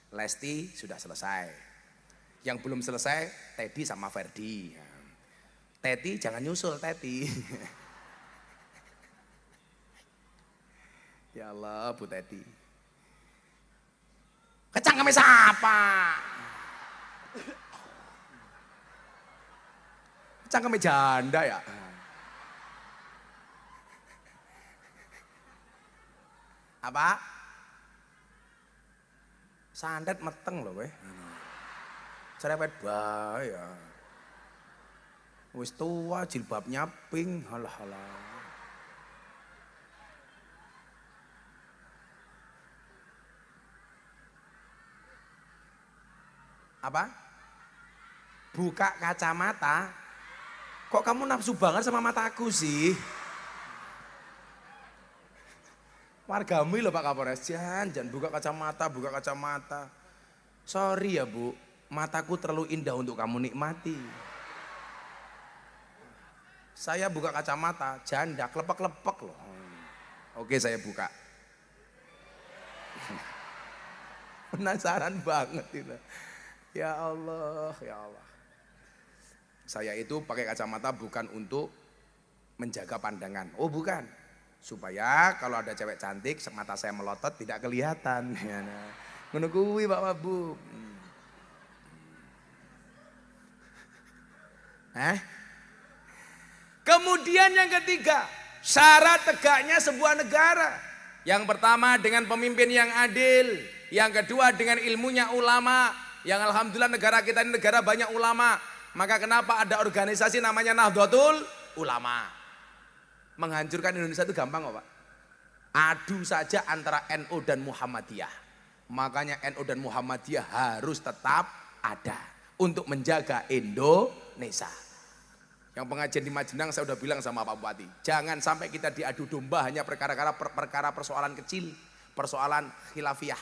Lesti sudah selesai. Yang belum selesai, Teddy sama Ferdi. Ya. Teti jangan nyusul, Teti. Ya Allah, Bu Teti. Kecangkeme siapa? Cangkeme janda ya. Apa? Sandet meteng loh weh. Cerewet bae ya. Wis tua jilbabnya pink, halah-halah. Apa? Buka kacamata. Kok kamu nafsu banget sama mataku sih? Wargami loh Pak Kapolres, jangan buka kacamata. Sorry ya Bu, mataku terlalu indah untuk kamu nikmati. Saya buka kacamata, janda, klepek-klepek loh. Oke saya buka. Penasaran banget itu. Ya Allah, ya Allah. Saya itu pakai kacamata bukan untuk menjaga pandangan. Oh bukan. Supaya kalau ada cewek cantik, mata saya melotot tidak kelihatan. Ngono kuwi Pak Wabu. Kemudian yang ketiga, syarat tegaknya sebuah negara. Yang pertama dengan pemimpin yang adil. Yang kedua dengan ilmunya ulama. Yang alhamdulillah negara kita ini negara banyak ulama. Maka kenapa ada organisasi namanya Nahdlatul Ulama? Menghancurkan Indonesia itu gampang kok Pak. Adu saja antara NU dan Muhammadiyah. Makanya NU dan Muhammadiyah harus tetap ada untuk menjaga Indonesia. Yang pengajian di Majenang saya udah bilang sama Pak Bupati, jangan sampai kita diadu domba hanya perkara persoalan kecil, persoalan khilafiyah,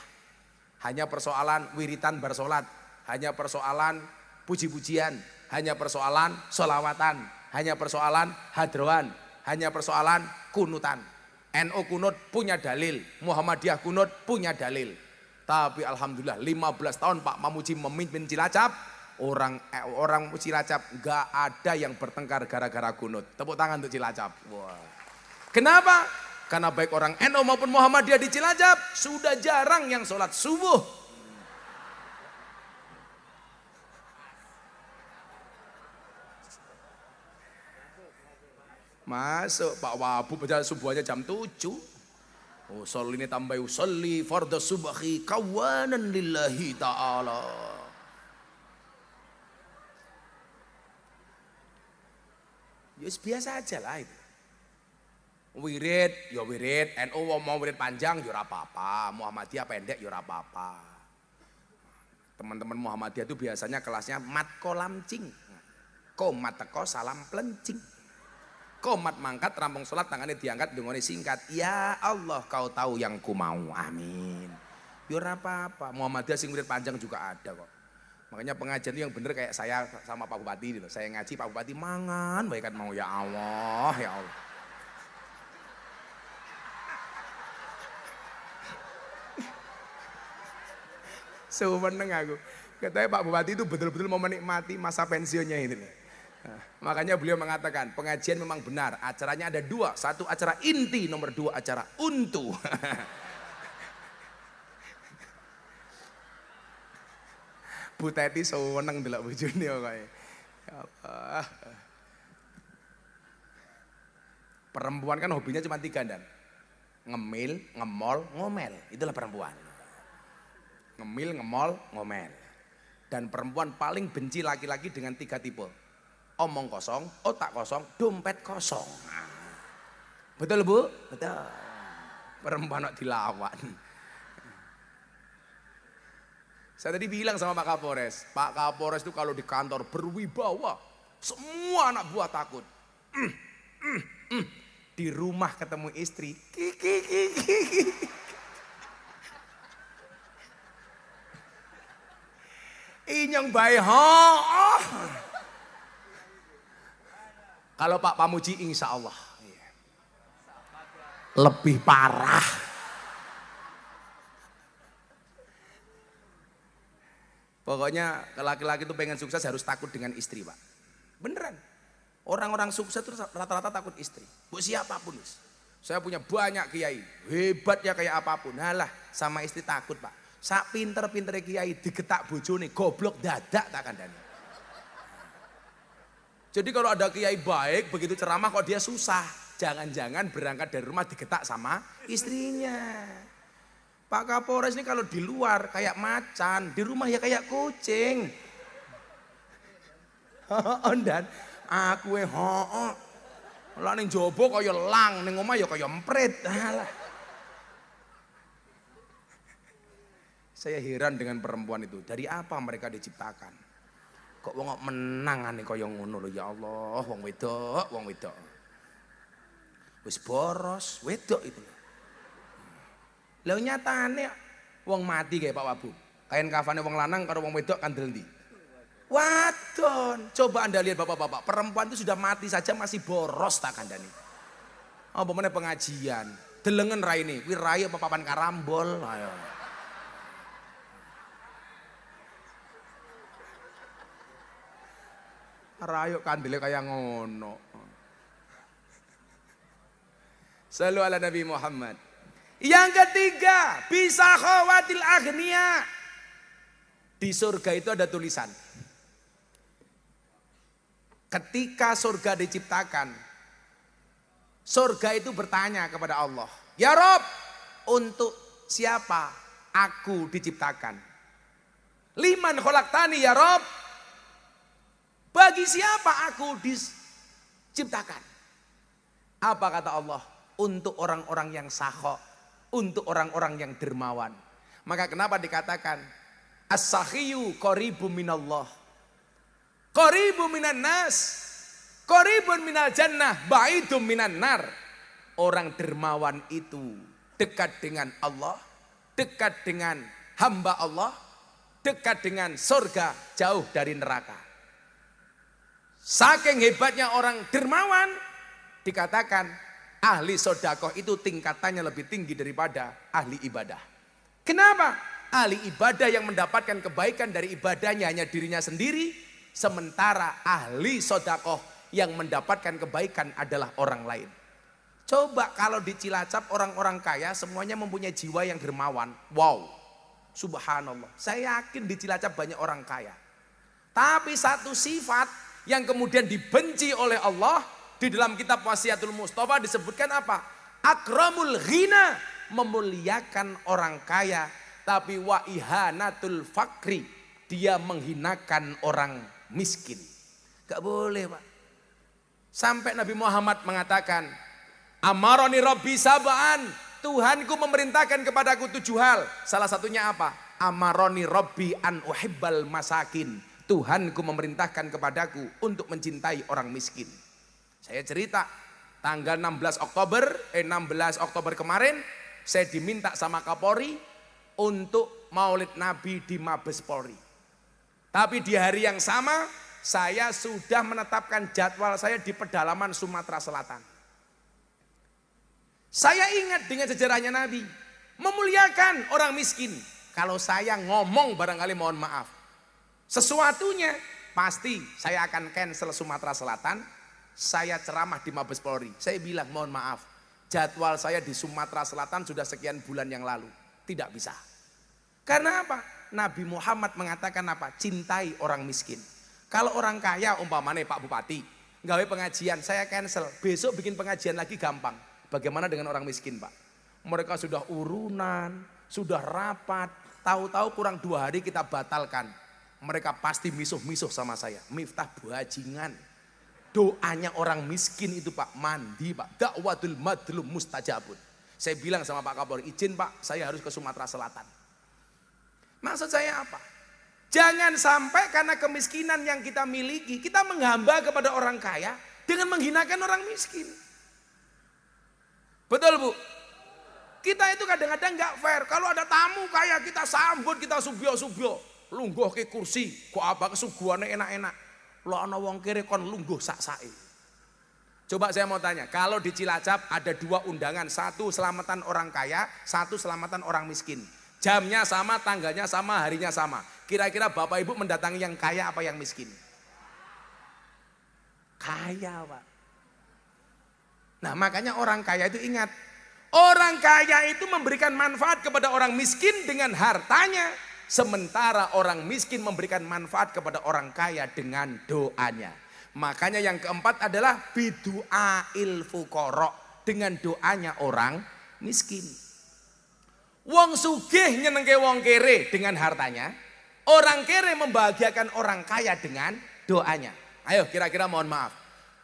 hanya persoalan wiritan bersolat, hanya persoalan puji-pujian, hanya persoalan solawatan, hanya persoalan hadroan, hanya persoalan kunutan. NU kunut punya dalil, Muhammadiyah kunut punya dalil. Tapi alhamdulillah 15 tahun Pak Mamuji memimpin Cilacap, orang Cilacap gak ada yang bertengkar gara-gara kunut. Tepuk tangan untuk Cilacap. Wah. Kenapa? Karena baik orang NU maupun Muhammadiyah di Cilacap sudah jarang yang sholat subuh. Masuk Pak Wabu baca subuh aja jam 7. Usolli ini tambah usolli fardhu subhi kawanan lillahi ta'ala. Ya biasa aja lah itu. Wirid, ya wirid. NU mau wirid panjang ya ora apa-apa. Muhammadiyah pendek ya ora apa-apa. Teman-teman Muhammadiyah itu biasanya kelasnya mat kolamcing. Komat teko salam pelencing. Komat mangkat rampung sholat tangannya diangkat dungane singkat. Ya Allah kau tahu yang ku mau. Amin. Ya ora apa-apa. Muhammadiyah sing wirid panjang juga ada kok. Makanya pengajian itu yang bener kayak saya sama Pak Bupati gitu. Saya ngaji Pak Bupati mangan baik kan mau ya Allah, ya Allah. Seweneng aku. Katanya Pak Bupati itu betul-betul mau menikmati masa pensiunnya ini. Nah, makanya beliau mengatakan pengajian memang benar. Acaranya ada dua. Satu acara inti, nomor dua acara untu. Bu Teti seweneng delok bojone kok. Ya Allah. Perempuan kan hobinya cuma 3 dan. Ngemil, ngemol, ngomel. Itulah perempuan. Ngemil, ngemol, ngomel. Dan perempuan paling benci laki-laki dengan 3 tipe. Omong kosong, otak kosong, dompet kosong. Nah. Betul Bu? Betul. Perempuan kok dilawan. Saya tadi bilang sama Pak Kapolres. Pak Kapolres itu kalau di kantor berwibawa. Semua anak buah takut. Di rumah ketemu istri. Inyong bae Kalau Pak Pamuji insya Allah lebih parah. Pokoknya laki-laki itu pengen sukses harus takut dengan istri Pak. Beneran. Orang-orang sukses itu rata-rata takut istri. Bu siapapun. Saya punya banyak kiai. Hebatnya kayak apapun. Halah sama istri takut Pak. Sak pinter-pinter kiai digetak bojone goblok dadak tak kandhani. Jadi kalau ada kiai baik begitu ceramah kok dia susah. Jangan-jangan berangkat dari rumah digetak sama istrinya. Pak Kapolres ini kalau di luar kayak macan, di rumah ya kayak kucing. Dan aku lah ning jobo kaya lang, ning omah ya kaya emprit. Alah. Saya heran dengan perempuan itu. Dari apa mereka diciptakan? Kok wong kok menangane kaya ngono lho ya Allah, wong wedok, wong wedok. Wis boros, wedok itu. Lah nyatane wong mati kayak Pak Wabu. Kain kafane wong lanang karo wong wedok kandel ndi? Wadon. Coba Anda lihat bapak-bapak, perempuan itu sudah mati saja masih boros tak kandhani. Apa meneh pengajian. Delengen raine, kuwi rai apa papan karambol. Ayo. Rayo kandele kaya ngono. Sallu ala Nabi Muhammad. Yang ketiga, bisa khawatil agniya. Di surga itu ada tulisan. Ketika surga diciptakan, surga itu bertanya kepada Allah, "Ya Rob, untuk siapa aku diciptakan?" "Liman khalaqtani ya Rob?" Bagi siapa aku diciptakan? Apa kata Allah? Untuk orang-orang yang sakho, untuk orang-orang yang dermawan. Maka kenapa dikatakan as-sakhiyu qaribun minallah, qaribun minan nas, qaribun minal jannah, ba'idum minan nar. Orang dermawan itu dekat dengan Allah, dekat dengan hamba Allah, dekat dengan surga, jauh dari neraka. Saking hebatnya orang dermawan, dikatakan ahli sodakoh itu tingkatannya lebih tinggi daripada ahli ibadah. Kenapa? Ahli ibadah yang mendapatkan kebaikan dari ibadahnya hanya dirinya sendiri, sementara ahli sodakoh yang mendapatkan kebaikan adalah orang lain. Coba kalau di Cilacap orang-orang kaya semuanya mempunyai jiwa yang dermawan. Wow, subhanallah. Saya yakin di Cilacap banyak orang kaya. Tapi satu sifat yang kemudian dibenci oleh Allah di dalam kitab Wasiatul Mustafa disebutkan apa? Akramul ghina memuliakan orang kaya, tapi wa ihanatul fakri, dia menghinakan orang miskin. Gak boleh, Pak. Sampai Nabi Muhammad mengatakan, amaroni Rabbi sab'an, Tuhanku memerintahkan kepadaku 7 hal. Salah satunya apa? Amaroni Rabbi an uhibbal masakin. Tuhanku memerintahkan kepadaku untuk mencintai orang miskin. Saya cerita, tanggal 16 Oktober kemarin, saya diminta sama Kapolri untuk Maulid Nabi di Mabes Polri. Tapi di hari yang sama, saya sudah menetapkan jadwal saya di pedalaman Sumatera Selatan. Saya ingat dengan sejarahnya Nabi, memuliakan orang miskin. Kalau saya ngomong barangkali mohon maaf, sesuatunya pasti saya akan cancel Sumatera Selatan, saya ceramah di Mabes Polri. Saya bilang mohon maaf, jadwal saya di Sumatera Selatan sudah sekian bulan yang lalu. Tidak bisa. Karena apa? Nabi Muhammad mengatakan apa? Cintai orang miskin. Kalau orang kaya umpamanya Pak Bupati, gawe pengajian, saya cancel. Besok bikin pengajian lagi gampang. Bagaimana dengan orang miskin, Pak? Mereka sudah urunan, sudah rapat, tahu-tahu kurang 2 hari kita batalkan. Mereka pasti misuh-misuh sama saya. Miftah bajingan. Doanya orang miskin itu Pak, mandi Pak. Dakwatul madlum mustajabun. Saya bilang sama Pak Kapolri, izin Pak, saya harus ke Sumatera Selatan. Maksud saya apa? Jangan sampai karena kemiskinan yang kita miliki, kita menghamba kepada orang kaya dengan menghinakan orang miskin. Betul Bu? Kita itu kadang-kadang gak fair. Kalau ada tamu kaya kita sambut, kita subyo-subyo. Lungguh ke kursi, kok apa kesuguhannya enak-enak. Lo ana wong kere kon lungguh sak-sake. Coba saya mau tanya, kalau di Cilacap ada 2 undangan, 1 selamatan orang kaya, 1 selamatan orang miskin. Jamnya sama, tanggalnya sama, harinya sama. Kira-kira Bapak Ibu mendatangi yang kaya apa yang miskin? Kaya, Pak. Nah, makanya orang kaya itu ingat, orang kaya itu memberikan manfaat kepada orang miskin dengan hartanya. Sementara orang miskin memberikan manfaat kepada orang kaya dengan doanya. Makanya yang keempat adalah bidu'ail fuqara, dengan doanya orang miskin. Wong sugih nyenengke wong kere dengan hartanya. Orang kere membahagiakan orang kaya dengan doanya. Ayo kira-kira mohon maaf,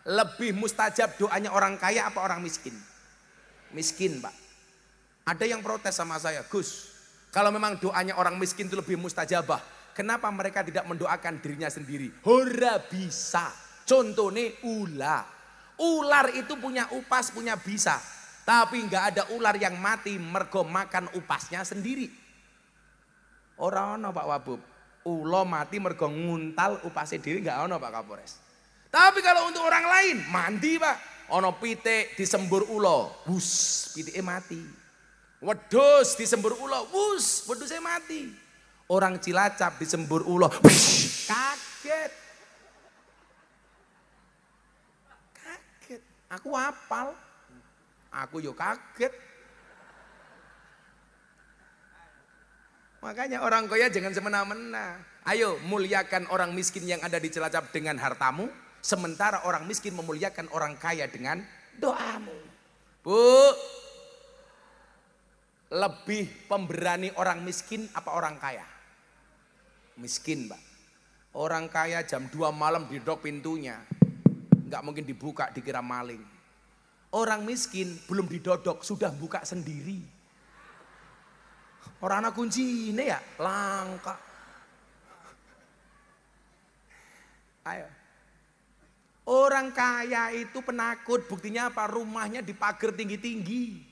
lebih mustajab doanya orang kaya apa orang miskin? Miskin, Pak. Ada yang protes sama saya, Gus, kalau memang doanya orang miskin itu lebih mustajabah, kenapa mereka tidak mendoakan dirinya sendiri? Ora bisa. Contohnya ular. Ular itu punya upas, punya bisa. Tapi nggak ada ular yang mati mergo makan upasnya sendiri. Ora ono Pak Wabub. Ulo mati mergo nguntal upasnya diri, nggak ono Pak Kapolres. Tapi kalau untuk orang lain mandi Pak. Ono pitik disembur ulo, wus, pitiknya mati. Wedhus disembur ulo, wus, wedhusnya mati. Orang Cilacap disembur ulo, wush, kaget. Kaget, aku hafal. Aku yo kaget. Makanya orang kaya jangan semena-mena. Ayo muliakan orang miskin yang ada di Cilacap dengan hartamu. Sementara orang miskin memuliakan orang kaya dengan doamu. Bu, lebih pemberani orang miskin apa orang kaya? Miskin, Pak. Orang kaya jam 2 malam didok pintunya. Nggak mungkin dibuka, dikira maling. Orang miskin belum didodok, sudah buka sendiri. Orang anak kunci ini ya, langka. Ayo. Orang kaya itu penakut, buktinya apa? Rumahnya dipager tinggi-tinggi.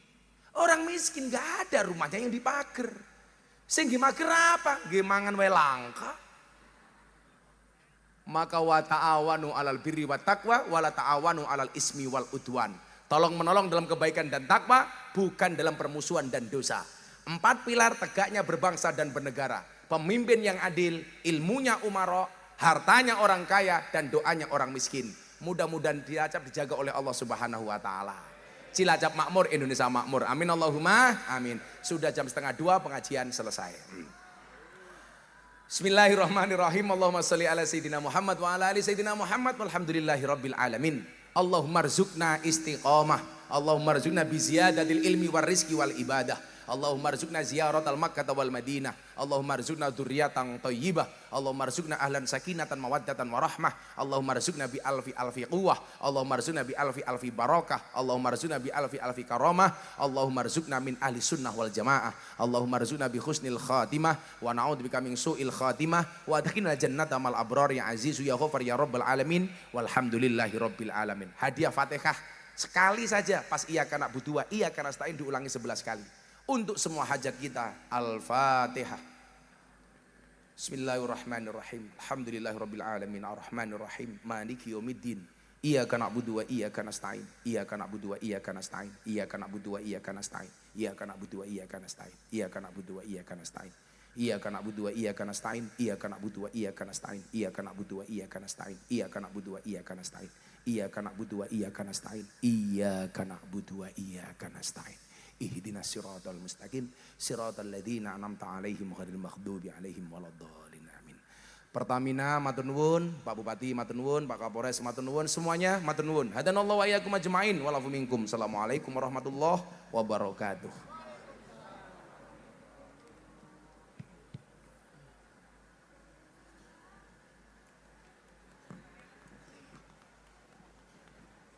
Orang miskin gak ada rumahnya yang dipager. Sing dimager apa? Gemangan wae langka. Maka wa ta'awanu 'alal birri wat taqwa wa la ta'awanu 'alal ismi wal udwan. Tolong menolong dalam kebaikan dan takwa, bukan dalam permusuhan dan dosa. 4 pilar tegaknya berbangsa dan bernegara. Pemimpin yang adil, ilmunya umara, hartanya orang kaya, dan doanya orang miskin. Mudah-mudahan Cilacap dijaga oleh Allah Subhanahu wa taala. Cilacap makmur, Indonesia makmur. Amin Allahumma amin. Sudah jam 1:30 pengajian selesai. Bismillahirrahmanirrahim. Allahumma sholli ala sayyidina Muhammad wa ala ali sayyidina Muhammad walhamdulillahi rabbil alamin. Allahumma rzuqna istiqamah Allahumma rzuqna bi ziyadatil ilmi war rizqi wal ibadah. Allahumma rzuqna ziyaratal Makkah wal Madinah. Allahumma rzuqna dzurriyyatan thayyibah. Allahumma rzuqna ahlan sakinatan mawaddatan warahmah. Allahumma rzuqna bi alfi quwwah. Allahumma rzuqna bi alfi barakah. Allahumma rzuqna bi alfi karamah. Allahumma rzuqna min ahli sunnah wal jamaah. Allahumma rzuqna bi husnil khatimah wa na'udzubika min su'il khatimah wa adkhilna jannata mal abrar ya azizu ya ghafar ya rabbal alamin walhamdulillahi rabbil alamin. Hadiah Fatihah sekali saja pas iyyaka na'budu wa iyyaka nasta'in diulangi 11 kali. Untuk semua hajat kita. Al-Fatihah. Bismillahirrahmanirrahim. Alhamdulillahirabbil alamin arrahmanir rahim maliki yaumiddin. Iyyaka na'budu wa iyyaka nasta'in. Iyyaka na'budu wa iyyaka nasta'in. Iyyaka na'budu wa iyyaka nasta'in. Iyyaka na'budu wa iyyaka nasta'in. Iyyaka na'budu wa iyyaka nasta'in. Iyyaka na'budu wa iyyaka nasta'in. Iyyaka na'budu wa iyyaka nasta'in. Iyyaka na'budu wa iyyaka nasta'in. Iyyaka na'budu wa iyyaka nasta'in. Iyyaka na'budu wa iyyaka nasta'in. Iyyaka na'budu wa iyyaka nasta'in. Ihdinas siratal mustaqim siratal ladzina an'amta 'alaihim ghairil maghdubi 'alaihim waladdallin amin. Pertamina matur nuwun, Pak Bupati matur nuwun, Pak Kapolres matur nuwun, semuanya matur nuwun. Hadanallahu wa iyyakum ajmain wa lafu minkum. Assalamualaikum warahmatullahi wabarakatuh.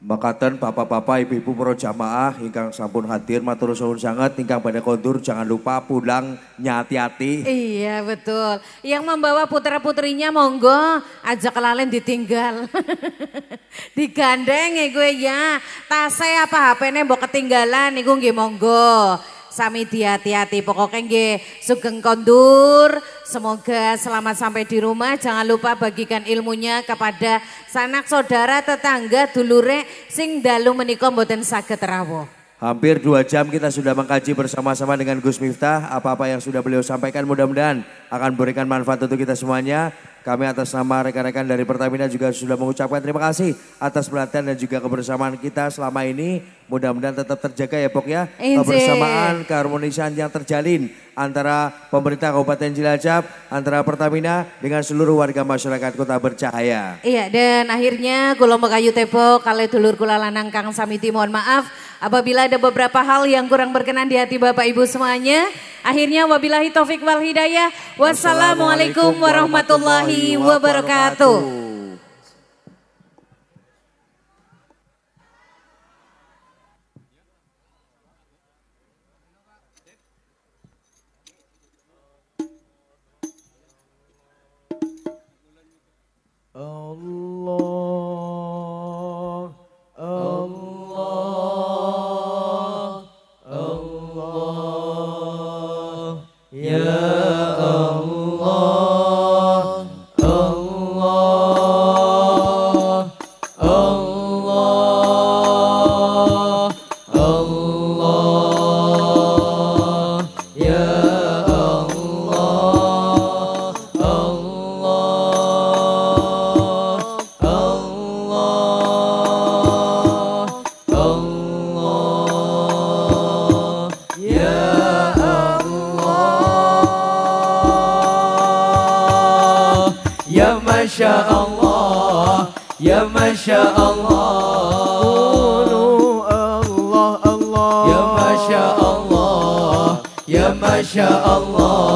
Makaten bapak-bapak, ibu-ibu para jamaah ingkang sampun hadir matur suwun sanget, ingkang badhe kondur jangan lupa pulang nyati-ati. Iya betul. Yang membawa putra-putrinya monggo aja kelalen ditinggal. Digandeng ya gue ya. Tasnya apa HP-nya mbok ketinggalan niku nggih monggo. Sami hati-hati pokoknya nggih sugeng kondur. Semoga selamat sampai di rumah. Jangan lupa bagikan ilmunya kepada sanak saudara, tetangga, dulure sing dalu menika mboten saged rawuh. Hampir 2 jam kita sudah mengkaji bersama-sama dengan Gus Miftah. Apa-apa yang sudah beliau sampaikan mudah-mudahan akan memberikan manfaat untuk kita semuanya. Kami atas nama rekan-rekan dari Pertamina juga sudah mengucapkan terima kasih atas perhatian dan juga kebersamaan kita selama ini. Mudah-mudahan tetap terjaga ya Pok ya. Kebersamaan, keharmonisan yang terjalin antara pemerintah Kabupaten Cilacap, antara Pertamina dengan seluruh warga masyarakat Kota Bercahaya. Iya, dan akhirnya kula Mekayu Tepo kali dulur kula lanang Kang Samiti mohon maaf apabila ada beberapa hal yang kurang berkenan di hati Bapak Ibu semuanya. Akhirnya wabillahi taufik wal hidayah. Wassalamualaikum warahmatullahi wabarakatuh. Allah, Allah, Allah, ya Allah, Allah, Allah, Allah, ya Allah, Ya Masya Allah, Ya Masya Allah, Allah, Allah, Ya Masya Allah, Ya Masya Allah.